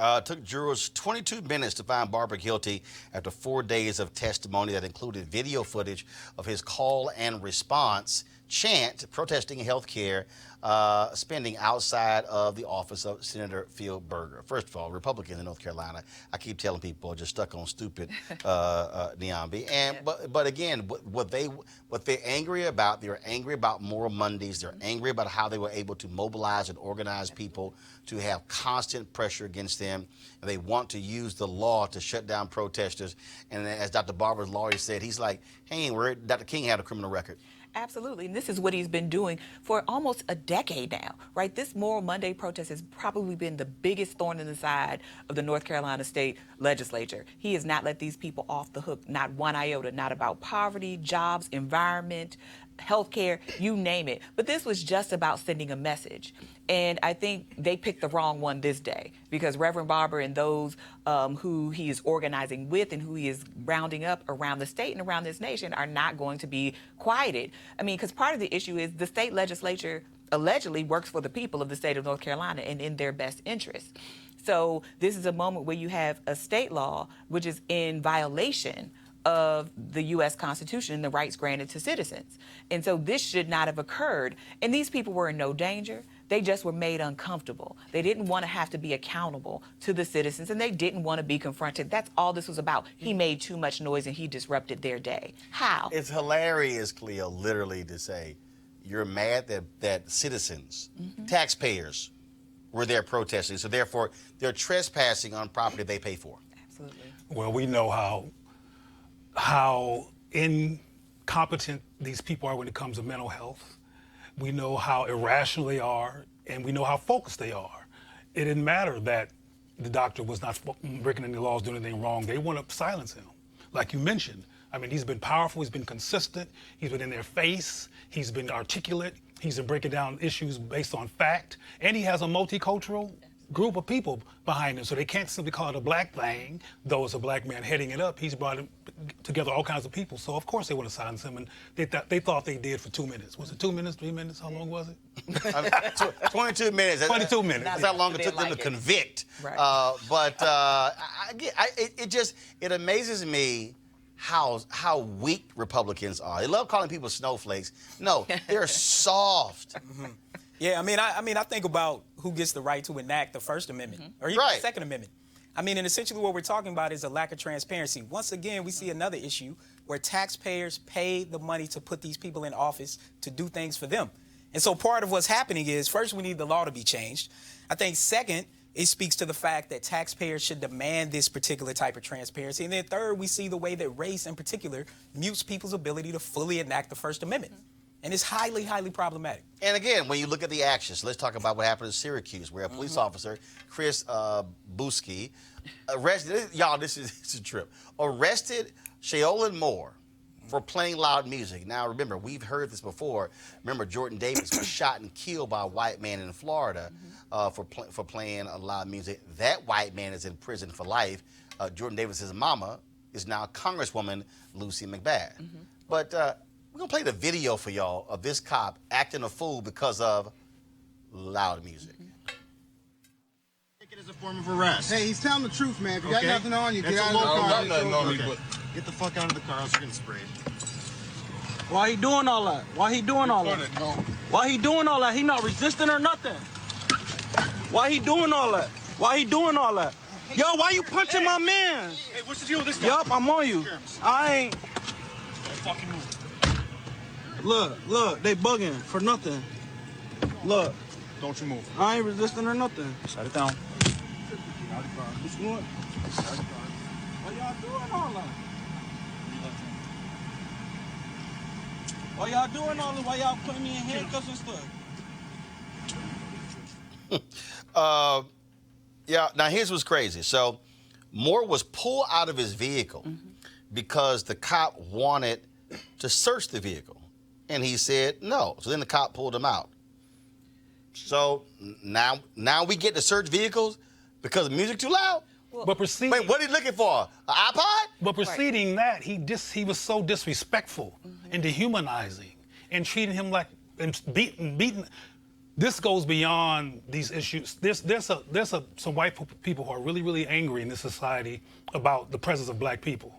It took jurors 22 minutes to find Barber guilty after 4 days of testimony that included video footage of his call and response chant protesting health care spending outside of the office of Senator Phil Berger. First of all, Republicans in North Carolina, I keep telling people, are just stuck on stupid Niambi. And but again, what they're angry about, they're angry about Moral Mondays. They're angry about how they were able to mobilize and organize people to have constant pressure against them. And they want to use the law to shut down protesters. And as Dr. Barber's lawyer said, he's like, he ain't worried. Dr. King had a criminal record. Absolutely, and this is what he's been doing for almost a decade now, right? This Moral Monday protest has probably been the biggest thorn in the side of the North Carolina State Legislature. He has not let these people off the hook, not one iota, not about poverty, jobs, environment, healthcare, you name it. But this was just about sending a message. And I think they picked the wrong one this day, because Reverend Barber and those who he is organizing with and who he is rounding up around the state and around this nation are not going to be quieted. I mean, because part of the issue is the state legislature allegedly works for the people of the state of North Carolina and in their best interest. So this is a moment where you have a state law which is in violation of the U.S. Constitution and the rights granted to citizens. And so this should not have occurred. And these people were in no danger. They just were made uncomfortable. They didn't want to have to be accountable to the citizens, and they didn't want to be confronted. That's all this was about. He made too much noise and he disrupted their day. How? It's hilarious, Cleo, literally to say you're mad that citizens, taxpayers, were there protesting, so therefore they're trespassing on property they pay for. Absolutely. Well, we know how incompetent these people are when it comes to mental health. We know how irrational they are, and we know how focused they are. It didn't matter that the doctor was not breaking any laws, doing anything wrong. They want to silence him. Like you mentioned, I mean, he's been powerful, he's been consistent, he's been in their face, he's been articulate, he's been breaking down issues based on fact, and he has a multicultural group of people behind him, so they can't simply call it a black thing, though it's a black man heading it up. He's brought together all kinds of people, so of course they want to silence him, and they thought they did for 2 minutes. Was it 2 minutes, 3 minutes? How long was it? 22 minutes. 22 minutes. That's how long it took them to convict. Right. It amazes me how weak Republicans are. They love calling people snowflakes. No, they're soft. Yeah, I mean, I think about who gets the right to enact the First Amendment or even the Second Amendment. I mean, and essentially what we're talking about is a lack of transparency. Once again, we see another issue where taxpayers pay the money to put these people in office to do things for them. And so part of what's happening is, first, we need the law to be changed. I think, second, it speaks to the fact that taxpayers should demand this particular type of transparency. And then third, we see the way that race in particular mutes people's ability to fully enact the First Amendment. And it's highly, highly problematic. And again, when you look at the actions, let's talk about what happened in Syracuse, where a police officer, Chris Busky, arrested, y'all, this is a trip, arrested Shaolin Moore for playing loud music. Now, remember, we've heard this before. Remember, Jordan Davis was shot and killed by a white man in Florida for playing loud music. That white man is in prison for life. Jordan Davis's mama is now Congresswoman Lucy McBath. But we're going to play the video for y'all of this cop acting a fool because of loud music. Take it as a form of arrest. Hey, he's telling the truth, man. If you got nothing on you, That's get out a of the low car. car. Nothing on me, but get the fuck out of the car, else you're getting sprayed. Why he doing all that? Why he doing all that? Why he doing all that? He not resisting or nothing. Why he doing all that? Why he doing all that? Yo, why you punching my man? Hey, what's the deal with this guy? Yup, I'm on you. I ain't. Fucking move. Look, they bugging for nothing. Look. Don't you move. I ain't resisting or nothing. Shut it down. What's going on? Why y'all doing all that? Why y'all doing all that? Why y'all putting me in handcuffs and stuff? Yeah, now here's what's crazy. So Moore was pulled out of his vehicle because the cop wanted to search the vehicle. And he said no. So then the cop pulled him out. So now we get to search vehicles because the music too loud? But proceeding, Wait, what are you looking for? An iPod? But preceding that, he was so disrespectful and dehumanizing and treating him like and beating. This goes beyond these issues. There's some white people who are really, really angry in this society about the presence of black people.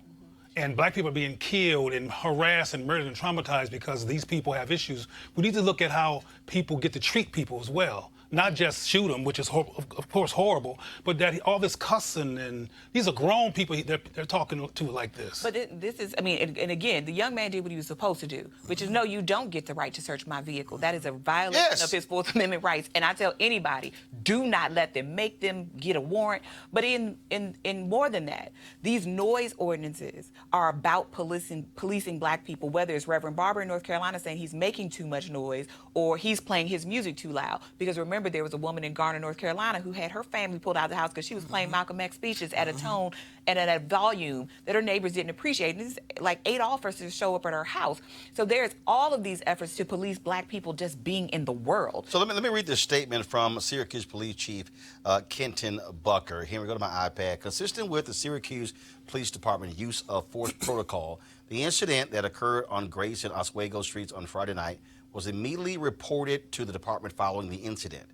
And black people are being killed and harassed and murdered and traumatized because these people have issues. We need to look at how people get to treat people as well. Not just shoot them, which is, of course, horrible, but that all this cussing, and these are grown people they're talking to like this. But this is, I mean, and again, the young man did what he was supposed to do, which is, no, you don't get the right to search my vehicle. That is a violation of his Fourth Amendment rights. And I tell anybody, do not let them make them get a warrant. But in more than that, these noise ordinances are about policing black people, whether it's Reverend Barber in North Carolina saying he's making too much noise or he's playing his music too loud. Because remember, there was a woman in Garner, North Carolina, who had her family pulled out of the house because she was playing Malcolm X speeches at a tone and at a volume that her neighbors didn't appreciate. And this is like 8 officers show up at her house. So there's all of these efforts to police black people just being in the world. So let me read this statement from Syracuse Police Chief Kenton Bucker. Here we go to my iPad. Consistent with the Syracuse Police Department use of force protocol, the incident that occurred on Grace and Oswego Streets on Friday night was immediately reported to the department following the incident.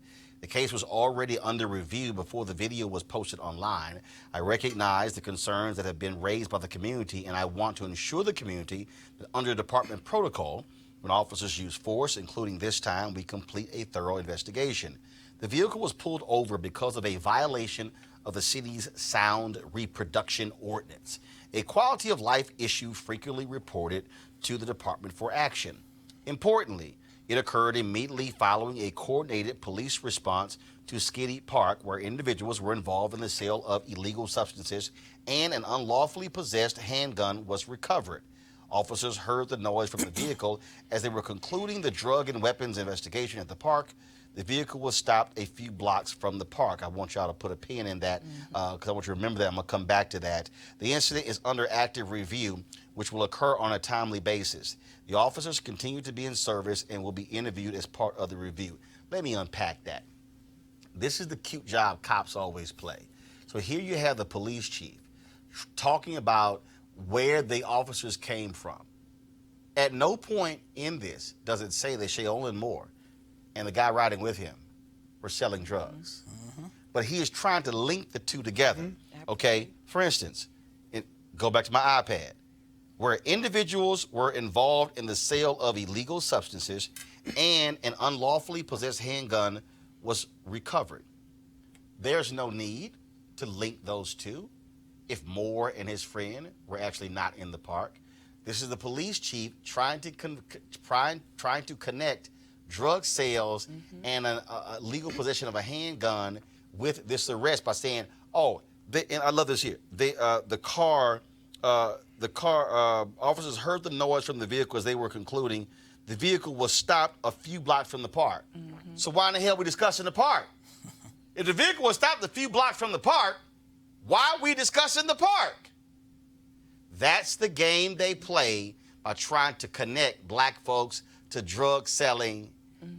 The case was already under review before the video was posted online. I recognize the concerns that have been raised by the community, and I want to ensure the community that under department protocol, when officers use force, including this time, we complete a thorough investigation. The vehicle was pulled over because of a violation of the city's sound reproduction ordinance, a quality of life issue frequently reported to the department for action. Importantly, it occurred immediately following a coordinated police response to Skiddy Park, where individuals were involved in the sale of illegal substances and an unlawfully possessed handgun was recovered. Officers heard the noise from the vehicle as they were concluding the drug and weapons investigation at the park. The vehicle was stopped a few blocks from the park. I want y'all to put a pin in that because I want you to remember that. I'm going to come back to that. The incident is under active review, which will occur on a timely basis. The officers continue to be in service and will be interviewed as part of the review. Let me unpack that. This is the cute job cops always play. So here you have the police chief talking about where the officers came from. At no point in this does it say that Shaolin Moore and the guy riding with him were selling drugs. But he is trying to link the two together. Okay, for instance, go back to my iPad, where individuals were involved in the sale of illegal substances and an unlawfully possessed handgun was recovered. There's no need to link those two if Moore and his friend were actually not in the park. This is the police chief trying to connect drug sales and a legal possession of a handgun with this arrest by saying, oh, and I love this here. The car officers heard the noise from the vehicle as they were concluding. The vehicle was stopped a few blocks from the park. So why in the hell are we discussing the park? If the vehicle was stopped a few blocks from the park, why are we discussing the park? That's the game they play by trying to connect black folks to drug selling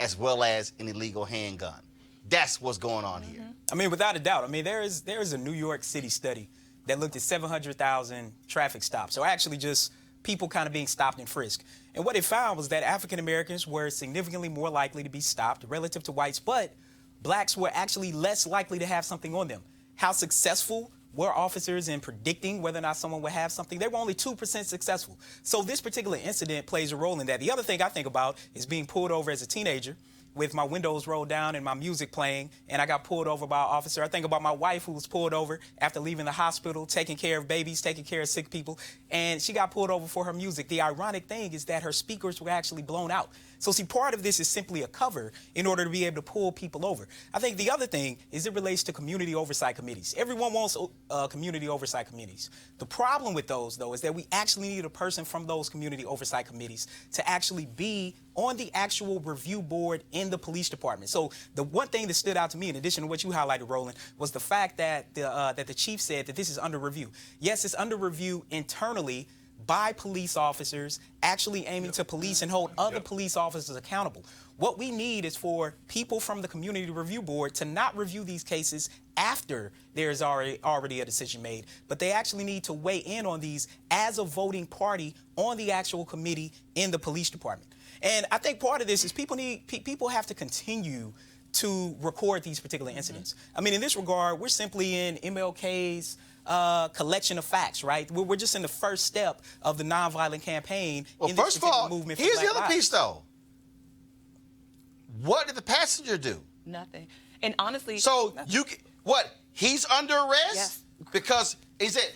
as well as an illegal handgun. That's what's going on here. I mean, without a doubt. I mean, there is a New York City study that looked at 700,000 traffic stops, or actually just people kind of being stopped and frisked. And what it found was that African Americans were significantly more likely to be stopped relative to whites, but blacks were actually less likely to have something on them. How successful were officers in predicting whether or not someone would have something? They were only 2% successful. So this particular incident plays a role in that. The other thing I think about is being pulled over as a teenager with my windows rolled down and my music playing, and I got pulled over by an officer. I think about my wife who was pulled over after leaving the hospital, taking care of babies, taking care of sick people, and she got pulled over for her music. The ironic thing is that her speakers were actually blown out. So see, part of this is simply a cover in order to be able to pull people over. I think the other thing is it relates to community oversight committees. Everyone wants community oversight committees. The problem with those, though, is that we actually need a person from those community oversight committees to actually be on the actual review board in the police department. So the one thing that stood out to me, in addition to what you highlighted, Roland, was the fact that the chief said that this is under review. Yes, it's under review internally by police officers actually aiming to police and hold other police officers accountable. What we need is for people from the community review board to not review these cases after there's already a decision made, but they actually need to weigh in on these as a voting party on the actual committee in the police department. And I think part of this is people have to continue to record these particular incidents. I mean, in this regard, we're simply in MLK's collection of facts, right? We're just in the first step of the nonviolent campaign. Well, in this first of all, movement here's for the Black other lives. piece, though. What did the passenger do? Nothing. And honestly, So he's under arrest? Yes. Because he said,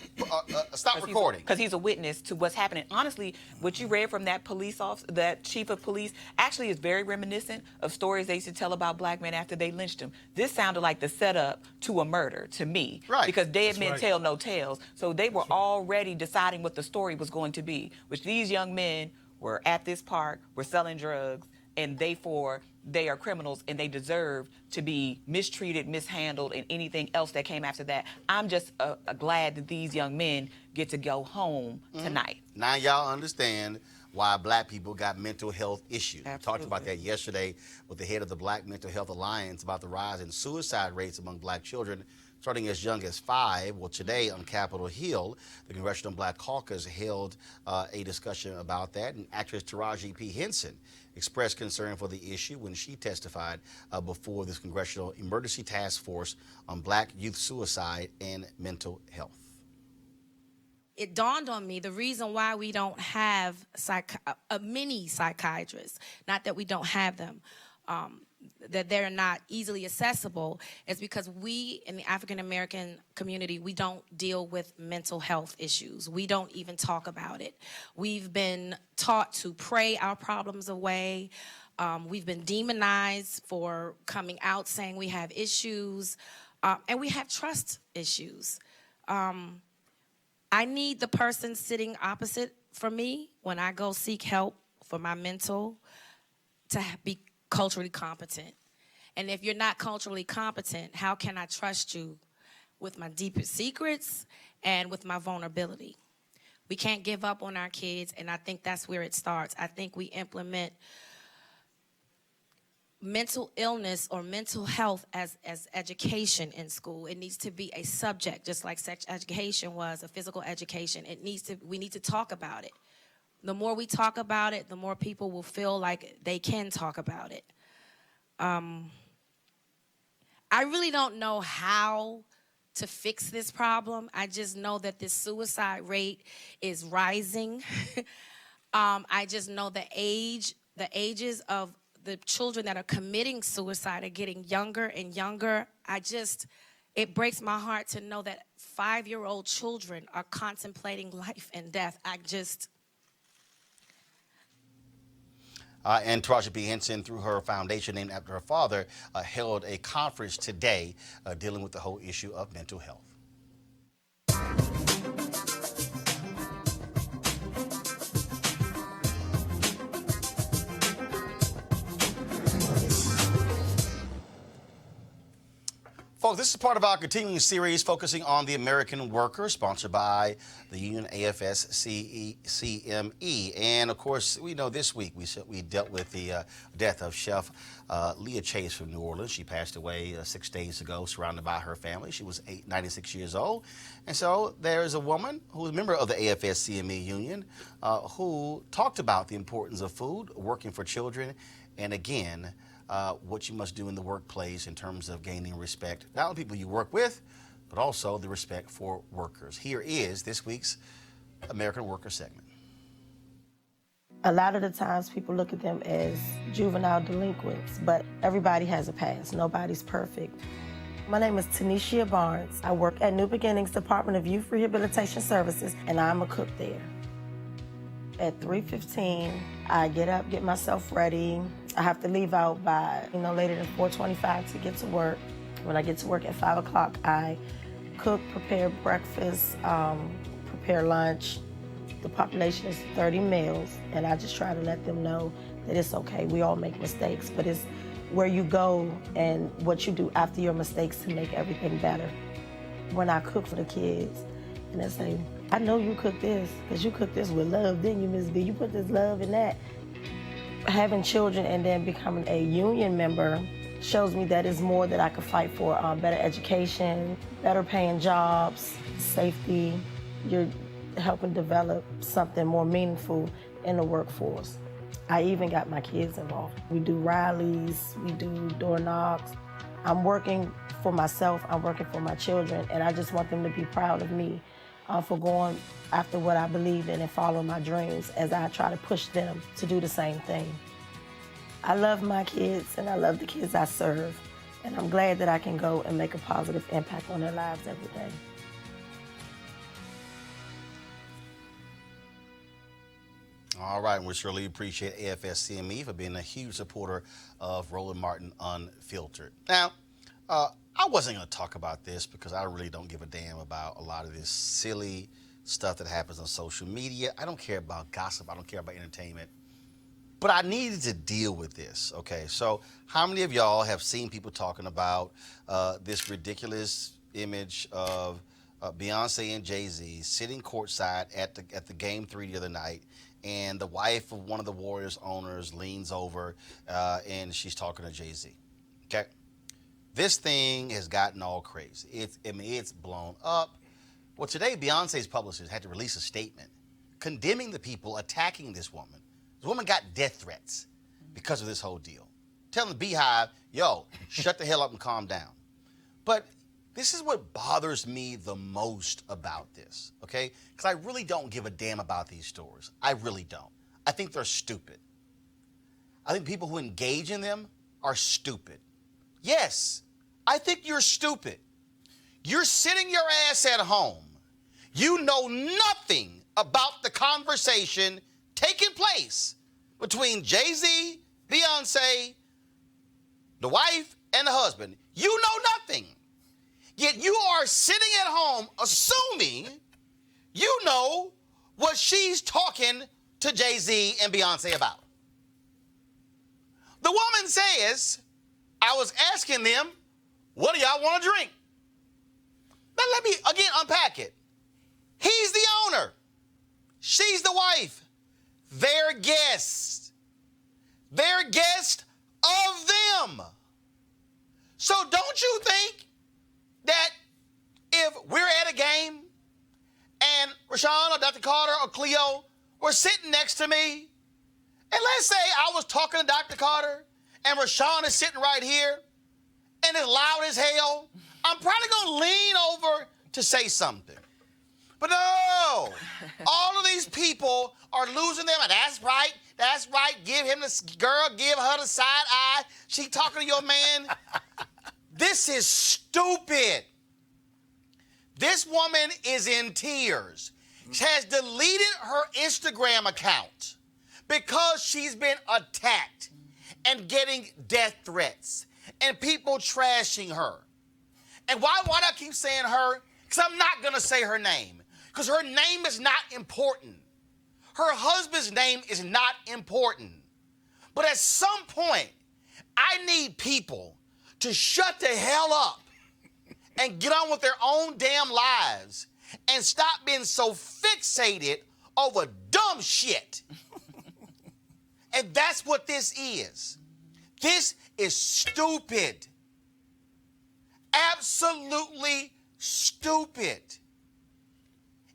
stop recording. Because he's a witness to what's happening. Honestly, what you read from that that chief of police, actually is very reminiscent of stories they used to tell about black men after they lynched them. This sounded like the setup to a murder to me. Right. Because dead men tell no tales. So they were already deciding what the story was going to be, which these young men were at this park, were selling drugs, and therefore they are criminals and they deserve to be mistreated, mishandled, and anything else that came after that. I'm just glad that these young men get to go home tonight. Now y'all understand why black people got mental health issues. We talked about Absolutely. that yesterday with the head of the Black Mental Health Alliance about the rise in suicide rates among black children starting as young as 5. Well, today on Capitol Hill, the Congressional Black Caucus held a discussion about that, and actress Taraji P. Henson expressed concern for the issue when she testified before this Congressional Emergency Task Force on Black Youth Suicide and Mental Health. It dawned on me the reason why we don't have a mini psychiatrist, not that we don't have them, that they're not easily accessible, is because we in the African American community, we don't deal with mental health issues. We don't even talk about it. We've been taught to pray our problems away. We've been demonized for coming out saying we have issues, and we have trust issues. I need the person sitting opposite from me when I go seek help for my mental to be culturally competent. And if you're not culturally competent, how can I trust you with my deepest secrets and with my vulnerability? We can't give up on our kids, and I think that's where it starts. I think we implement mental illness or mental health as education in school. It needs to be a subject, just like sex education was, a physical education. We need to talk about it. The more we talk about it, the more people will feel like they can talk about it. I really don't know how to fix this problem. I just know that this suicide rate is rising. I just know the ages of the children that are committing suicide are getting younger and younger. It breaks my heart to know that 5-year-old children are contemplating life and death. And Taraji P. Henson, through her foundation named after her father, held a conference today dealing with the whole issue of mental health. Folks, this is part of our continuing series focusing on the American worker, sponsored by the union AFSCME. And of course, we know this week we dealt with the death of Chef Leah Chase from New Orleans. She passed away 6 days ago, surrounded by her family. She was 96 years old. And so there is a woman who is a member of the AFSCME union who talked about the importance of food, working for children, and again, what you must do in the workplace in terms of gaining respect, not only people you work with, but also the respect for workers. Here is this week's American Worker segment. A lot of the times people look at them as juvenile delinquents, but everybody has a past. Nobody's perfect. My name is Tanisha Barnes. I work at New Beginnings Department of Youth Rehabilitation Services, and I'm a cook there. At 3:15, I get up, get myself ready. I have to leave out by, no later than 4:25 to get to work. When I get to work at 5 o'clock, I cook, prepare breakfast, prepare lunch. The population is 30 males, and I just try to let them know that it's okay. We all make mistakes, but it's where you go and what you do after your mistakes to make everything better. When I cook for the kids, and they say, I know you cook this, because you cook this with love, didn't you, Ms. B? You put this love in that. Having children and then becoming a union member shows me that it's more that I could fight for, better education, better paying jobs, safety. You're helping develop something more meaningful in the workforce. I even got my kids involved. We do rallies, we do door knocks. I'm working for myself, I'm working for my children, and I just want them to be proud of me for going after what I believe in and follow my dreams as I try to push them to do the same thing. I love my kids and I love the kids I serve, and I'm glad that I can go and make a positive impact on their lives every day. All right, and we surely appreciate AFSCME for being a huge supporter of Roland Martin Unfiltered. Now, I wasn't going to talk about this because I really don't give a damn about a lot of this silly stuff that happens on social media. I don't care about gossip. I don't care about entertainment. But I needed to deal with this, okay? So how many of y'all have seen people talking about this ridiculous image of Beyonce and Jay-Z sitting courtside at the Game 3 the other night, and the wife of one of the Warriors owners leans over and she's talking to Jay-Z. Okay? This thing has gotten all crazy. It's blown up. Well, today, Beyonce's publishers had to release a statement condemning the people attacking this woman. This woman got death threats because of this whole deal. Telling the Beehive, yo, shut the hell up and calm down. But this is what bothers me the most about this, okay? Because I really don't give a damn about these stories. I really don't. I think they're stupid. I think people who engage in them are stupid. Yes, I think you're stupid. You're sitting your ass at home. You know nothing about the conversation taking place between Jay-Z, Beyonce, the wife, and the husband. You know nothing. Yet you are sitting at home assuming you know what she's talking to Jay-Z and Beyonce about. The woman says, I was asking them, what do y'all want to drink? Now let me again unpack it. He's the owner. She's the wife. They're guests. They're guests of them. So don't you think that if we're at a game and Rashawn or Dr. Carter or Cleo were sitting next to me, and let's say I was talking to Dr. Carter and Rashawn is sitting right here and it's loud as hell, I'm probably going to lean over to say something. But no, all of these people are losing them, and that's right, give him the girl, give her the side eye. She talking to your man. This is stupid. This woman is in tears. She has deleted her Instagram account because she's been attacked and getting death threats and people trashing her. And why do I keep saying her? Because I'm not going to say her name. Because her name is not important. Her husband's name is not important. But at some point, I need people to shut the hell up and get on with their own damn lives and stop being so fixated over dumb shit. And that's what this is. This is stupid. Absolutely stupid.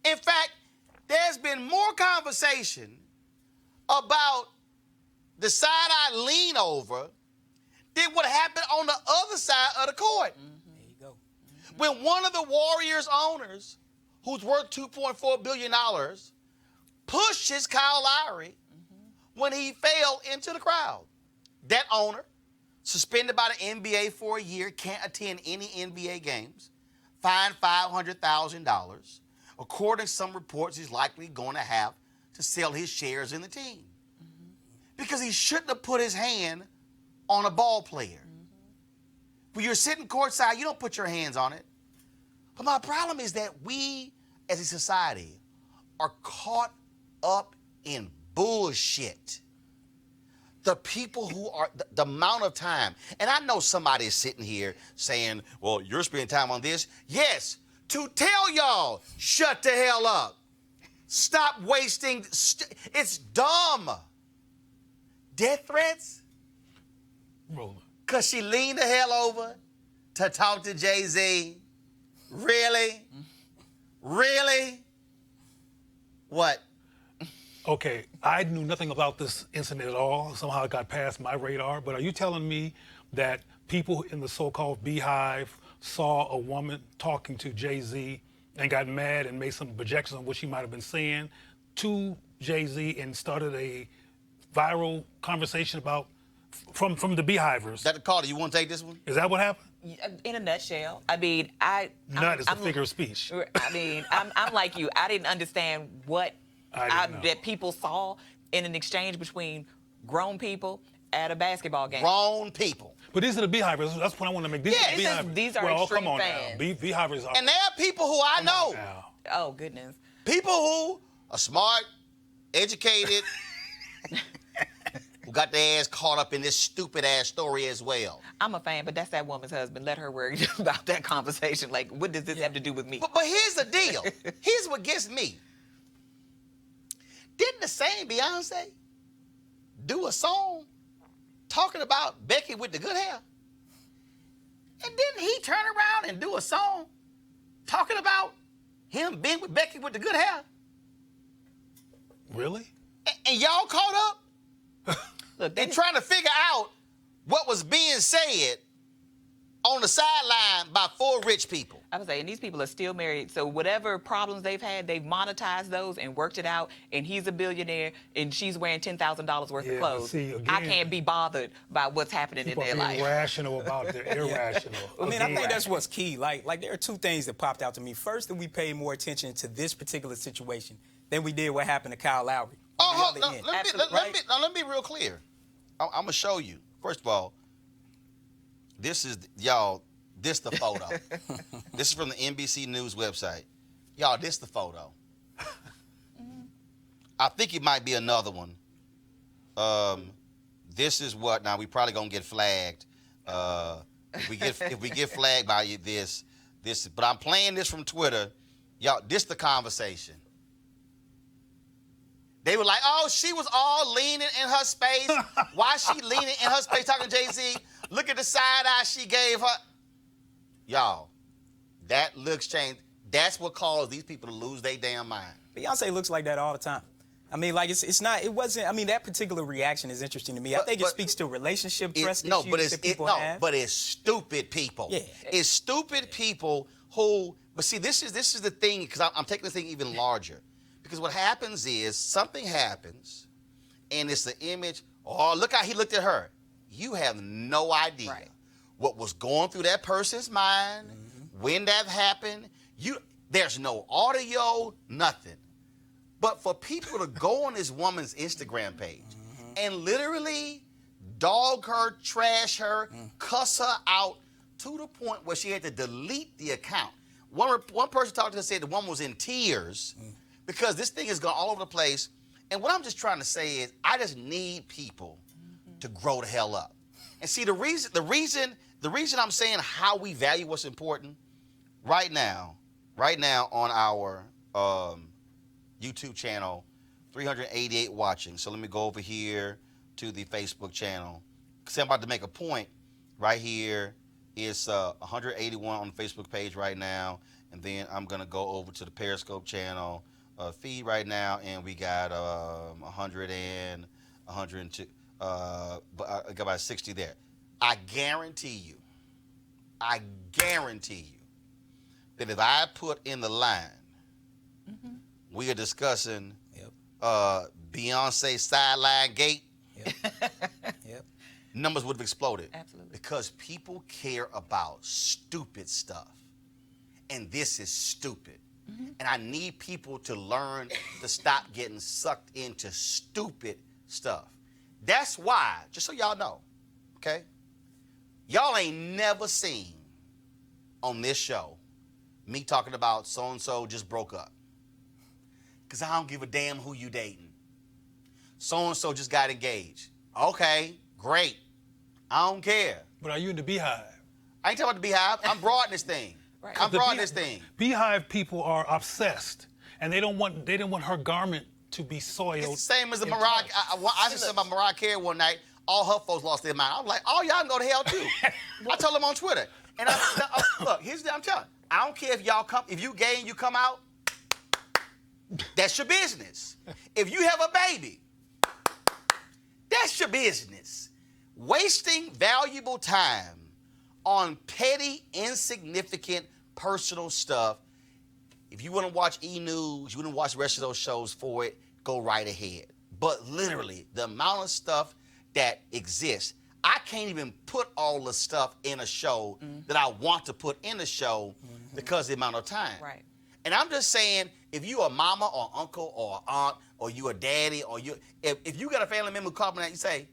In fact, there's been more conversation about the side I lean over than what happened on the other side of the court. There you go. When one of the Warriors owners, who's worth $2.4 billion, pushes Kyle Lowry when he fell into the crowd. That owner, suspended by the NBA for a year, can't attend any NBA games, fined $500,000. According to some reports, he's likely going to have to sell his shares in the team. Because he shouldn't have put his hand on a ball player. When you're sitting courtside, you don't put your hands on it. But my problem is that we, as a society, are caught up in bullshit. The people who are, the amount of time, and I know somebody is sitting here saying, well, you're spending time on this. Yes, to tell y'all, shut the hell up. Stop wasting, it's dumb. Death threats? Roland. Because she leaned the hell over to talk to Jay-Z. Really? Really? What? Okay, I knew nothing about this incident at all. Somehow it got past my radar. But are you telling me that people in the so-called Beehive saw a woman talking to Jay-Z and got mad and made some projections on what she might have been saying to Jay-Z and started a viral conversation about from the Beehivers? Dr. Carter, you want to take this one? Is that what happened? In a nutshell, I mean, Nut is a figure of speech. I mean, I'm like you. I didn't understand what that people saw in an exchange between grown people at a basketball game. Grown people. But these are the Beehivers. That's what I want to make. These are the Beehivers. These are well, extreme come on fans. now. Beehivers are. And there are people who I know. Oh, goodness. People who are smart, educated, who got their ass caught up in this stupid-ass story as well. I'm a fan, but that's that woman's husband. Let her worry about that conversation. Like, what does this have to do with me? But here's the deal. Here's what gets me. Didn't the same Beyonce do a song talking about Becky with the good hair? And didn't he turn around and do a song talking about him being with Becky with the good hair? Really? And y'all caught up? Look, and trying to figure out what was being said on the sideline by 4 rich people. I was saying, these people are still married, so whatever problems they've had, they've monetized those and worked it out, and he's a billionaire, and she's wearing $10,000 worth of clothes. See, again, I can't be bothered by what's happening in their life. People are irrational about their irrational. I mean, I think that's what's key. Like there are 2 things that popped out to me. First, that we paid more attention to this particular situation than we did what happened to Kyle Lowry. Let me be real clear. I'm going to show you. First of all, this is the photo. This is from the NBC News website. Y'all, this the photo. I think it might be another one. This is what, now we probably gonna get flagged. If we get flagged by this, but I'm playing this from Twitter. Y'all, this the conversation. They were like, oh, she was all leaning in her space. Why is she leaning in her space talking to Jay-Z? Look at the side eye she gave her. Y'all, that looks changed. That's what caused these people to lose their damn mind. Beyonce looks like that all the time. I mean, like, it wasn't, I mean, that particular reaction is interesting to me. I think it speaks to relationship trust issues that people have. But it's stupid people. Yeah. It's stupid people who, but see, this is the thing, because I'm taking the thing even larger. Because what happens is something happens, and it's the image, oh, look how he looked at her. You have no idea what was going through that person's mind, when that happened. There's no audio, nothing. But for people to go on this woman's Instagram page and literally dog her, trash her, cuss her out to the point where she had to delete the account. One person talked to her said the woman was in tears because this thing has gone all over the place. And what I'm just trying to say is I just need people to grow the hell up. And see, the reason I'm saying how we value what's important right now on our YouTube channel, 388 watching. So let me go over here to the Facebook channel. Because I'm about to make a point. Right here is 181 on the Facebook page right now. And then I'm going to go over to the Periscope channel feed right now. And we got 100 and 102. But I got about 60 there. I guarantee you that if I put in the line, we are discussing Beyonce sideline gate, numbers would have exploded. Absolutely. Because people care about stupid stuff. And this is stupid. And I need people to learn to stop getting sucked into stupid stuff. That's why, just so y'all know, okay? Y'all ain't never seen on this show me talking about so-and-so just broke up. Because I don't give a damn who you dating. So-and-so just got engaged. Okay, great. I don't care. But are you in the Beehive? I ain't talking about the Beehive. I'm broadening this thing. Right. I'm broadening this thing. Beehive people are obsessed, and they don't want her garment to be soiled. It's the same as the Mariah. I said something about Mariah Carey one night. All her folks lost their mind. I was like, oh, y'all can go to hell too. I told them on Twitter. And look, here's the I'm telling you. I don't care if you gay and you come out. That's your business. If you have a baby, that's your business. Wasting valuable time on petty, insignificant, personal stuff. If you want to watch E! News, you want to watch the rest of those shows for it, go right ahead. But literally, the amount of stuff that exists, I can't even put all the stuff in a show that I want to put in a show because of the amount of time. Right. And I'm just saying, if you a mama or uncle or aunt or you a daddy or if you got a family member calling that, you say,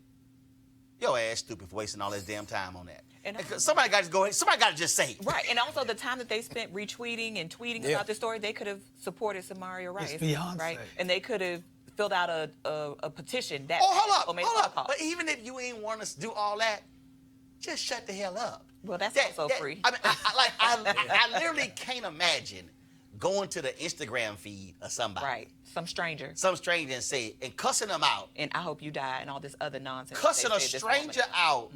your ass stupid for wasting all this damn time on that. And somebody got to just say it. Right, and also the time that they spent retweeting and tweeting about this story, they could have supported Samaria Rice. It's Beyonce. Right, and they could have filled out a petition that. Hold up. But even if you ain't want to do all that, just shut the hell up. Well, that's also free. I mean, I literally can't imagine going to the Instagram feed of somebody. Right. Some stranger. Some stranger and say, and cussing them out. And I hope you die and all this other nonsense. Cussing they a said this stranger moment. out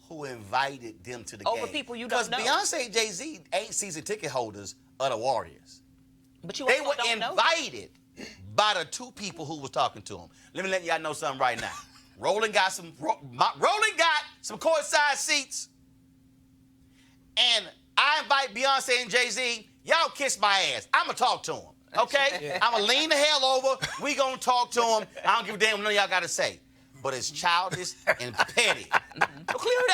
who invited them to the game. Over people you don't know. Because Beyonce and Jay-Z ain't season ticket holders of the Warriors. But you They also were don't know. invited by the two people who was talking to them. Let me let y'all know something right now. Roland got some courtside seats, and I invite Beyonce and Jay-Z. Y'all kiss my ass. I'ma talk to them. Okay? I'ma lean the hell over. We gonna talk to them. I don't give a damn what none of y'all gotta say. But it's childish and petty. So clearly,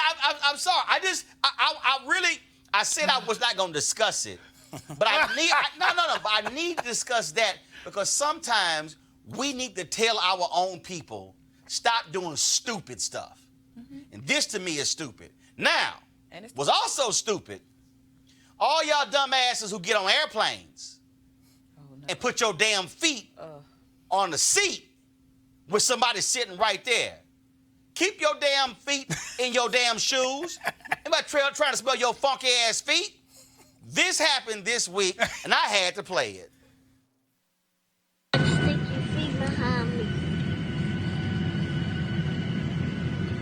I'm sorry. I said I was not gonna discuss it. But I need to discuss that because sometimes we need to tell our own people, stop doing stupid stuff. And this to me is stupid. Now, was also stupid, all y'all dumbasses who get on airplanes and put your damn feet on the seat with somebody sitting right there. Keep your damn feet in your damn shoes. Anybody trying to smell your funky ass feet? This happened this week, and I had to play it. Stick your feet behind me.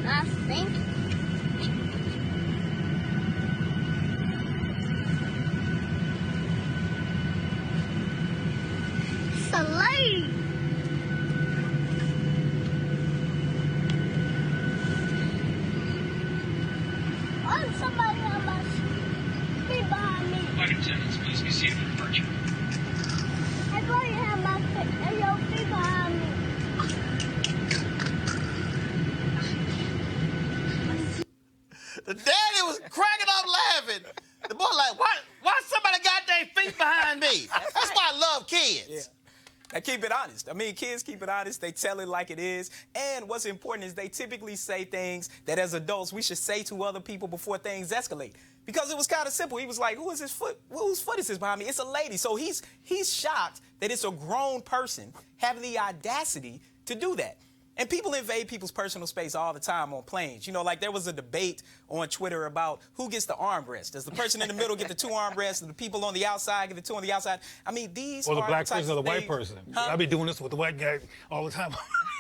I think. It's a lady. Why somebody on my feet behind me? Flight attendants, please be seated for departure. I thought you had your feet behind me. The daddy was cracking up laughing. The boy like, why somebody got their feet behind me? That's why I love kids. Yeah. They keep it honest. I mean, kids keep it honest. They tell it like it is. And what's important is they typically say things that as adults we should say to other people before things escalate. Because it was kind of simple. He was like, whose foot is this behind me? It's a lady. So he's shocked that it's a grown person having the audacity to do that. And people invade people's personal space all the time on planes. You know, like there was a debate on Twitter about who gets the armrest. Does the person in the middle get the two armrests, and the people on the outside get the two on the outside? I mean, these or the are black the types person or of the white things- person. Huh? I be doing this with the white guy all the time.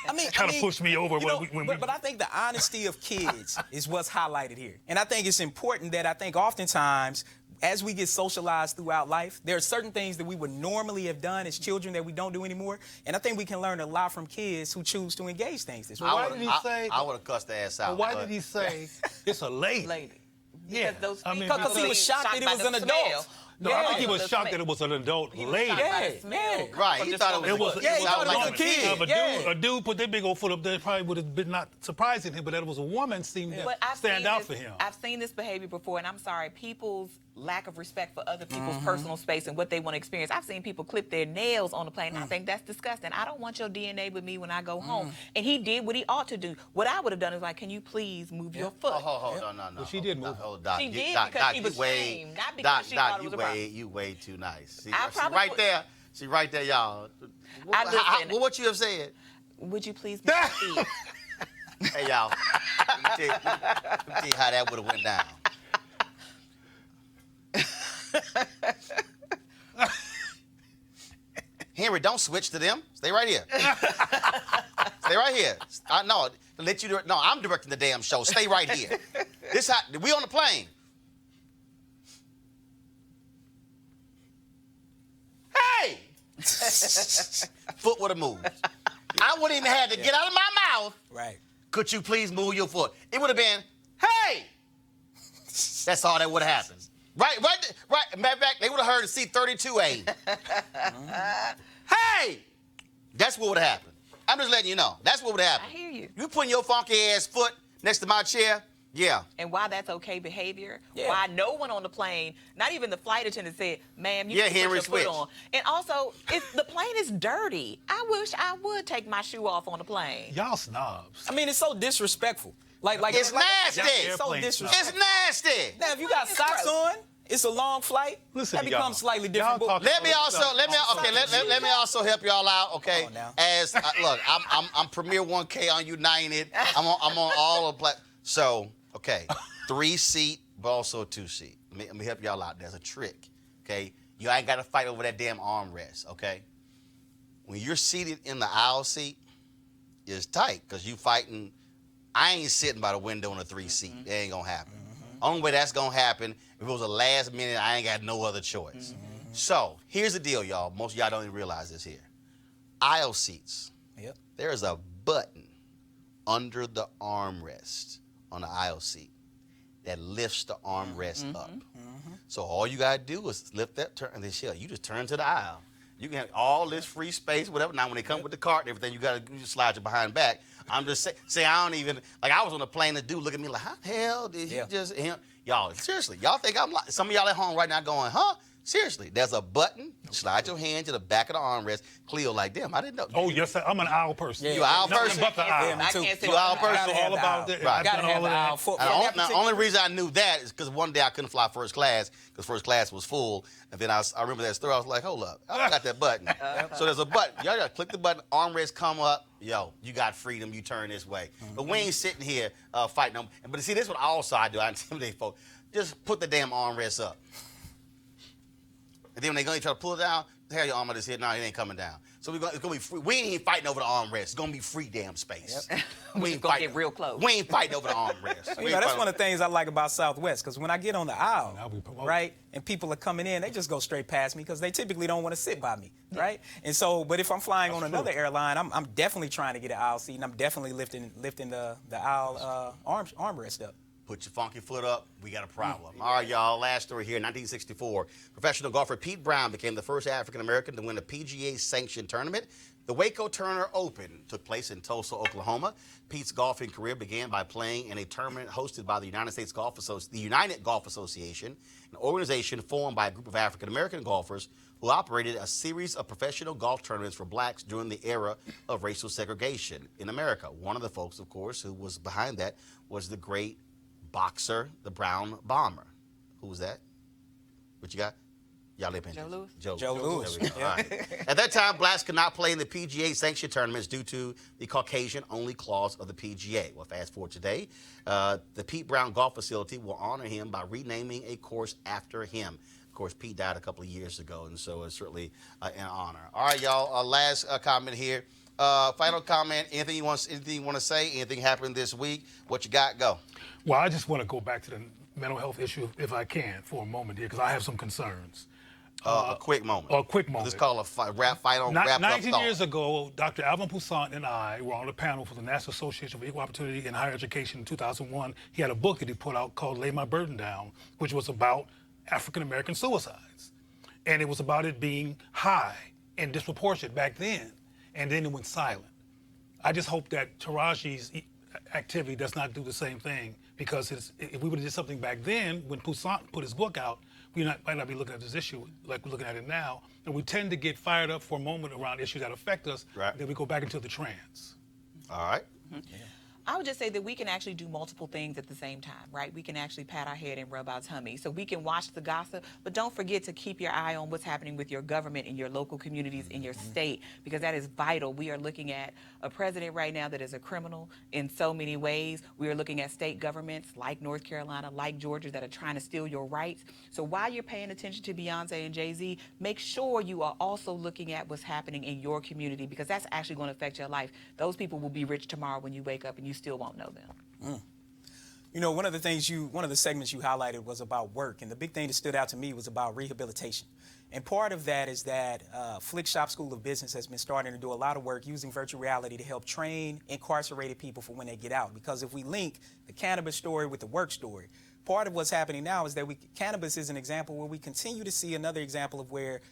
I mean, trying to push me over. you know, but I think the honesty of kids is what's highlighted here. And I think it's important that I think oftentimes, as we get socialized throughout life, there are certain things that we would normally have done as children that we don't do anymore. And I think we can learn a lot from kids who choose to engage things this way. Why did he say? I would have cussed the ass out. Why did he say it's a lady? Yeah. Because he was shocked that it was an adult. No, I think he was shocked that it was an adult lady. Right. He thought it was a kid. If a dude put that big old foot up there, probably would have been not surprising him, but that it was a woman seemed to stand out for him. I've seen this behavior before, and I'm sorry, people's lack of respect for other people's personal space and what they want to experience. I've seen people clip their nails on the plane, and I think that's disgusting. I don't want your DNA with me when I go home. And he did what he ought to do. What I would have done is like, can you please move your foot? No. Well, she did move. She did because she was shamed, not because she thought it was a problem. You way too nice. See, I right there, y'all. What you have said? Would you please move your feet? Hey, y'all. Let me tell you how that would have went down. Henry, don't switch to them. Stay right here. Stay right here. I'm directing the damn show. Stay right here. We on the plane. Hey! Foot would have moved. I wouldn't even have to get out of my mouth. Right. Could you please move your foot? It would have been, hey! That's all that would have happened. Right. Matter of fact, they would have heard a C-32A. Hey! That's what would have happened. I'm just letting you know. That's what would happen. I hear you. You putting your funky ass foot next to my chair, yeah. And why that's okay behavior, why no one on the plane, not even the flight attendant said, ma'am, you can put your foot on. And also, if the plane is dirty, I wish I would take my shoe off on the plane. Y'all snobs. I mean, it's so disrespectful. It's nasty. It's so disrespectful. It's nasty. Now, if you got socks on, it's a long flight. Listen, that becomes slightly different. Let me also help y'all out, okay? As look, I'm Premier 1K on United. I'm on all of so okay, 3-seat, but also a 2-seat. Let me help y'all out. There's a trick, okay? You ain't got to fight over that damn armrest, okay? When you're seated in the aisle seat, it's tight because you fighting. I ain't sitting by the window in a 3-seat. It ain't going to happen. Only way that's going to happen, if it was a last minute, I ain't got no other choice. So here's the deal, y'all. Most of y'all don't even realize this here. Aisle seats. Yep. There is a button under the armrest on the aisle seat that lifts the armrest up. So all you got to do is lift that, turn, and then you just turn to the aisle. You can have all this free space, whatever. Now, when they come with the cart and everything, you just slide your behind back. I'm just saying, I don't even, like, I was on a plane, the dude look at me like, how the hell did he just, y'all, seriously, y'all think I'm like, some of y'all at home right now going, huh? Seriously, there's a button, slide your hand to the back of the armrest. Cleo like, damn, I didn't know. Oh, yes, sir. I'm an aisle person. You an aisle person? But the aisle. Yeah, me too. You an aisle person? All about that. Right. Gotta have the aisle. The only reason I knew that is because one day I couldn't fly first class because first class was full. And then I remember that story. I was like, hold up. I got that button. So there's a button. Y'all got to click the button. Armrest come up. Yo, you got freedom. You turn this way. But we ain't sitting here fighting them. But see, this is what also I do. I intimidate folks. Just put the damn armrest up. And then when they try to pull it down, hell, your arm is here. No, it ain't coming down. So it's gonna be free. We ain't fighting over the armrest. It's gonna be free damn space. Yep. We ain't gonna fighting, get real close. We ain't fighting over the armrest. That's one of the things I like about Southwest, because when I get on the aisle, right, and people are coming in, they just go straight past me because they typically don't want to sit by me, right? And so, but if I'm flying on another airline, I'm definitely trying to get an aisle seat, and I'm definitely lifting the aisle armrest up. Put your funky foot up, we got a problem. All right, y'all, last story here. 1964, professional golfer Pete Brown became the first African-American to win a PGA-sanctioned tournament. The Waco Turner Open took place in Tulsa, Oklahoma. Pete's golfing career began by playing in a tournament hosted by the United Golf Association, an organization formed by a group of African-American golfers who operated a series of professional golf tournaments for blacks during the era of racial segregation in America. One of the folks, of course, who was behind that was the great boxer, the Brown Bomber. Who was that? What you got? Y'all live in Joe Louis. Joe Louis. There we go. All right. At that time, blacks could not play in the PGA-sanctioned tournaments due to the Caucasian-only clause of the PGA. Well, fast forward today, the Pete Brown Golf Facility will honor him by renaming a course after him. Of course, Pete died a couple of years ago, and so it's certainly an honor. All right, y'all. Last comment here. Final comment. Anything you want to say? Anything happened this week? What you got? Go. Well, I just want to go back to the mental health issue, if I can, for a moment here, because I have some concerns. A quick moment. A quick moment. Let's call a fight on wrap up 19 thought. years ago, Dr. Alvin Poussant and I were on a panel for the National Association for Equal Opportunity in Higher Education in 2001. He had a book that he put out called Lay My Burden Down, which was about African-American suicides. And it was about it being high and disproportionate back then, and then it went silent. I just hope that Taraji's activity does not do the same thing, because if we would have did something back then, when Poussant put his book out, we might not be looking at this issue like we're looking at it now. And we tend to get fired up for a moment around issues that affect us, then we go back into the trance. All right. Yeah. I would just say that we can actually do multiple things at the same time, right? We can actually pat our head and rub our tummy. So we can watch the gossip, but don't forget to keep your eye on what's happening with your government in your local communities, in your state, because that is vital. We are looking at a president right now that is a criminal in so many ways. We are looking at state governments like North Carolina, like Georgia, that are trying to steal your rights. So while you're paying attention to Beyonce and Jay-Z, make sure you are also looking at what's happening in your community, because that's actually going to affect your life. Those people will be rich tomorrow when you wake up and you still won't know them. You know, one of the segments you highlighted was about work, and the big thing that stood out to me was about rehabilitation. And part of that is that Flick Shop School of Business has been starting to do a lot of work using virtual reality to help train incarcerated people for when they get out. Because if we link the cannabis story with the work story, part of what's happening now is that cannabis is an example where we continue to see another example of where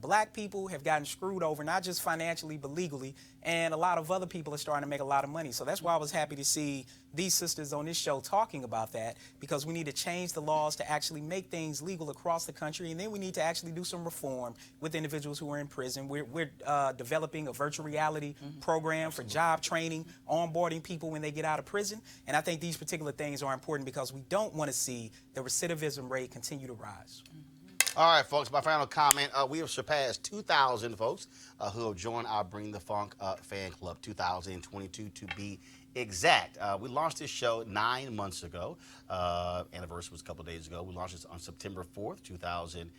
black people have gotten screwed over, not just financially, but legally, and a lot of other people are starting to make a lot of money. So that's why I was happy to see these sisters on this show talking about that, because we need to change the laws to actually make things legal across the country, and then we need to actually do some reform with individuals who are in prison. We're developing a virtual reality program for job training, onboarding people when they get out of prison, and I think these particular things are important because we don't want to see the recidivism rate continue to rise. All right, folks, my final comment. We have surpassed 2,000 folks who have joined our Bring the Funk fan club, 2022 to be exact. We launched this show 9 months ago. Anniversary was a couple of days ago. We launched this on September 4th, 2018.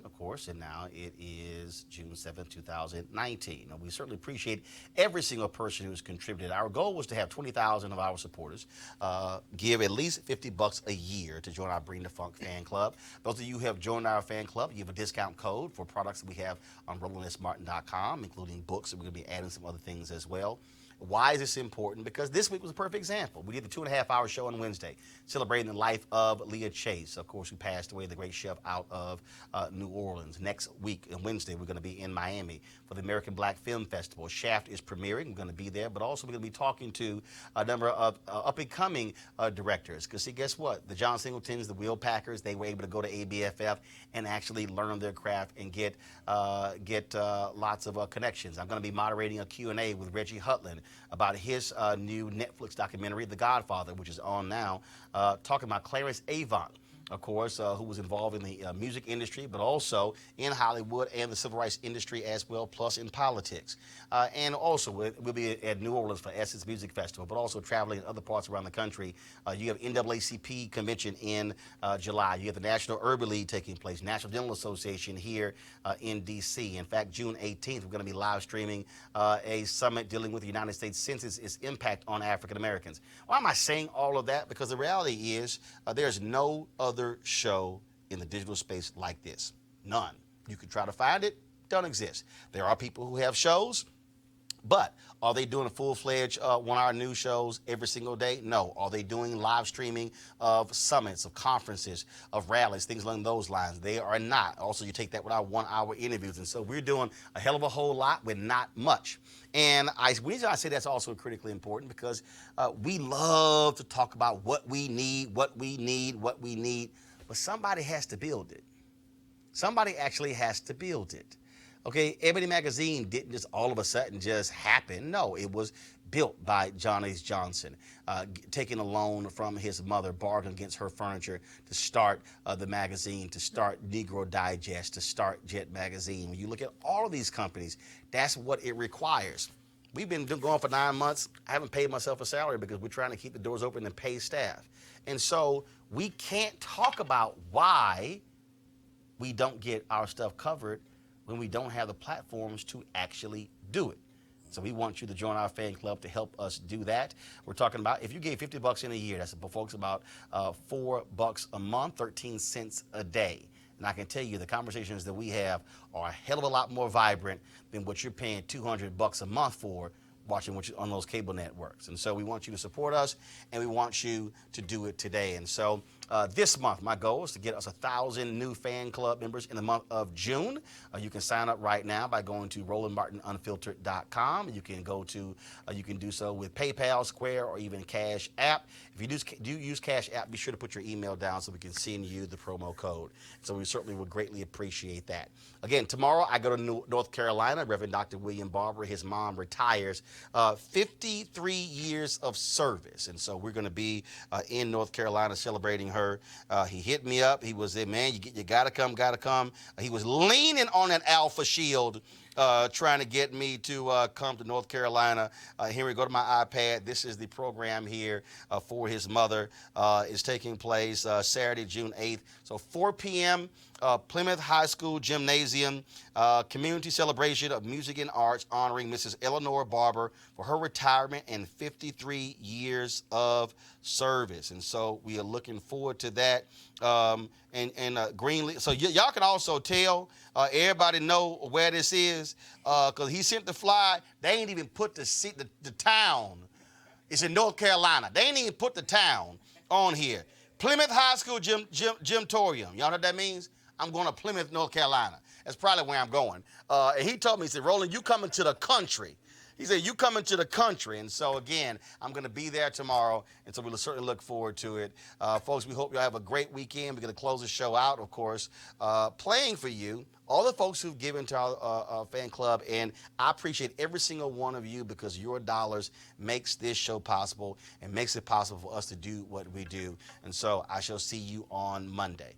of course, and now it is June 7th, 2019. Now, we certainly appreciate every single person who's contributed. Our goal was to have 20,000 of our supporters give at least $50 a year to join our Bring the Funk fan club. Those of you who have joined our fan club, you have a discount code for products that we have on RolandSMartin.com, including books, and we're going to be adding some other things as well. Why is this important? Because this week was a perfect example. We did the 2.5-hour show on Wednesday, celebrating the life of Leah Chase, of course, who passed away, the great chef out of New Orleans. Next week, on Wednesday, we're going to be in Miami for the American Black Film Festival. Shaft is premiering. We're going to be there, but also we're going to be talking to a number of up-and-coming directors. Because, see, guess what? The John Singletons, the Will Packers, they were able to go to ABFF and actually learn their craft and get lots of connections. I'm going to be moderating a Q&A with Reggie Hutland about his new Netflix documentary, The Godfather, which is on now, talking about Clarence Avant, of course, who was involved in the music industry, but also in Hollywood and the civil rights industry as well, plus in politics. And also, we'll be at New Orleans for Essence Music Festival, but also traveling in other parts around the country. You have NAACP convention in July. You have the National Urban League taking place, National Dental Association here in D.C. In fact, June 18th, we're going to be live streaming a summit dealing with the United States Census, its impact on African Americans. Why am I saying all of that? Because the reality is there's no other show in the digital space like this. None. You can try to find it, don't exist. There are people who have shows, but are they doing a full-fledged 1-hour news shows every single day? No. Are they doing live streaming of summits, of conferences, of rallies, things along those lines? They are not. Also, you take that with our 1-hour interviews. And so we're doing a hell of a whole lot with not much. And the reason I say that's also critically important because we love to talk about what we need, but somebody has to build it. Somebody actually has to build it. Okay, Ebony Magazine didn't just all of a sudden just happen. No, it was built by John H. Johnson, taking a loan from his mother, bargaining against her furniture to start the magazine, to start Negro Digest, to start Jet Magazine. When you look at all of these companies, that's what it requires. We've been going for 9 months. I haven't paid myself a salary because we're trying to keep the doors open and pay staff. And so we can't talk about why we don't get our stuff covered when we don't have the platforms to actually do it. So we want you to join our fan club to help us do that. We're talking about, if you gave $50 in a year, that's folks about $4 a month, 13 cents a day. And I can tell you the conversations that we have are a hell of a lot more vibrant than what you're paying $200 a month for watching on those cable networks. And so we want you to support us, and we want you to do it today. And so this month, my goal is to get us 1,000 new fan club members in the month of June. You can sign up right now by going to RolandMartinUnfiltered.com. You can go to, you can do so with PayPal, Square, or even Cash App. If you do use Cash App, be sure to put your email down so we can send you the promo code. So we certainly would greatly appreciate that. Again, tomorrow I go to North Carolina. Reverend Dr. William Barber, his mom, retires. 53 years of service. And so we're going to be in North Carolina celebrating her. He hit me up. He was there, man, you got to come. He was leaning on that Alpha Shield, trying to get me to come to North Carolina. Here we go to my iPad. This is the program here for his mother. It's taking place Saturday, June 8th. So 4 p.m., Plymouth High School Gymnasium, community celebration of music and arts honoring Mrs. Eleanor Barber for her retirement and 53 years of service. And so we are looking forward to that. Greenlee. So y'all can also tell everybody know where this is because he sent the flyer. They ain't even put the town. It's in North Carolina. They ain't even put the town on here. Plymouth High School Gymtorium. Y'all know what that means? I'm going to Plymouth, North Carolina. That's probably where I'm going. And he told me, he said, Roland, you coming to the country. He said, you coming to the country. And so, again, I'm going to be there tomorrow, and so we'll certainly look forward to it. Folks, we hope you'll have a great weekend. We're going to close the show out, of course, playing for you all the folks who've given to our fan club, and I appreciate every single one of you because your dollars makes this show possible and makes it possible for us to do what we do. And so I shall see you on Monday.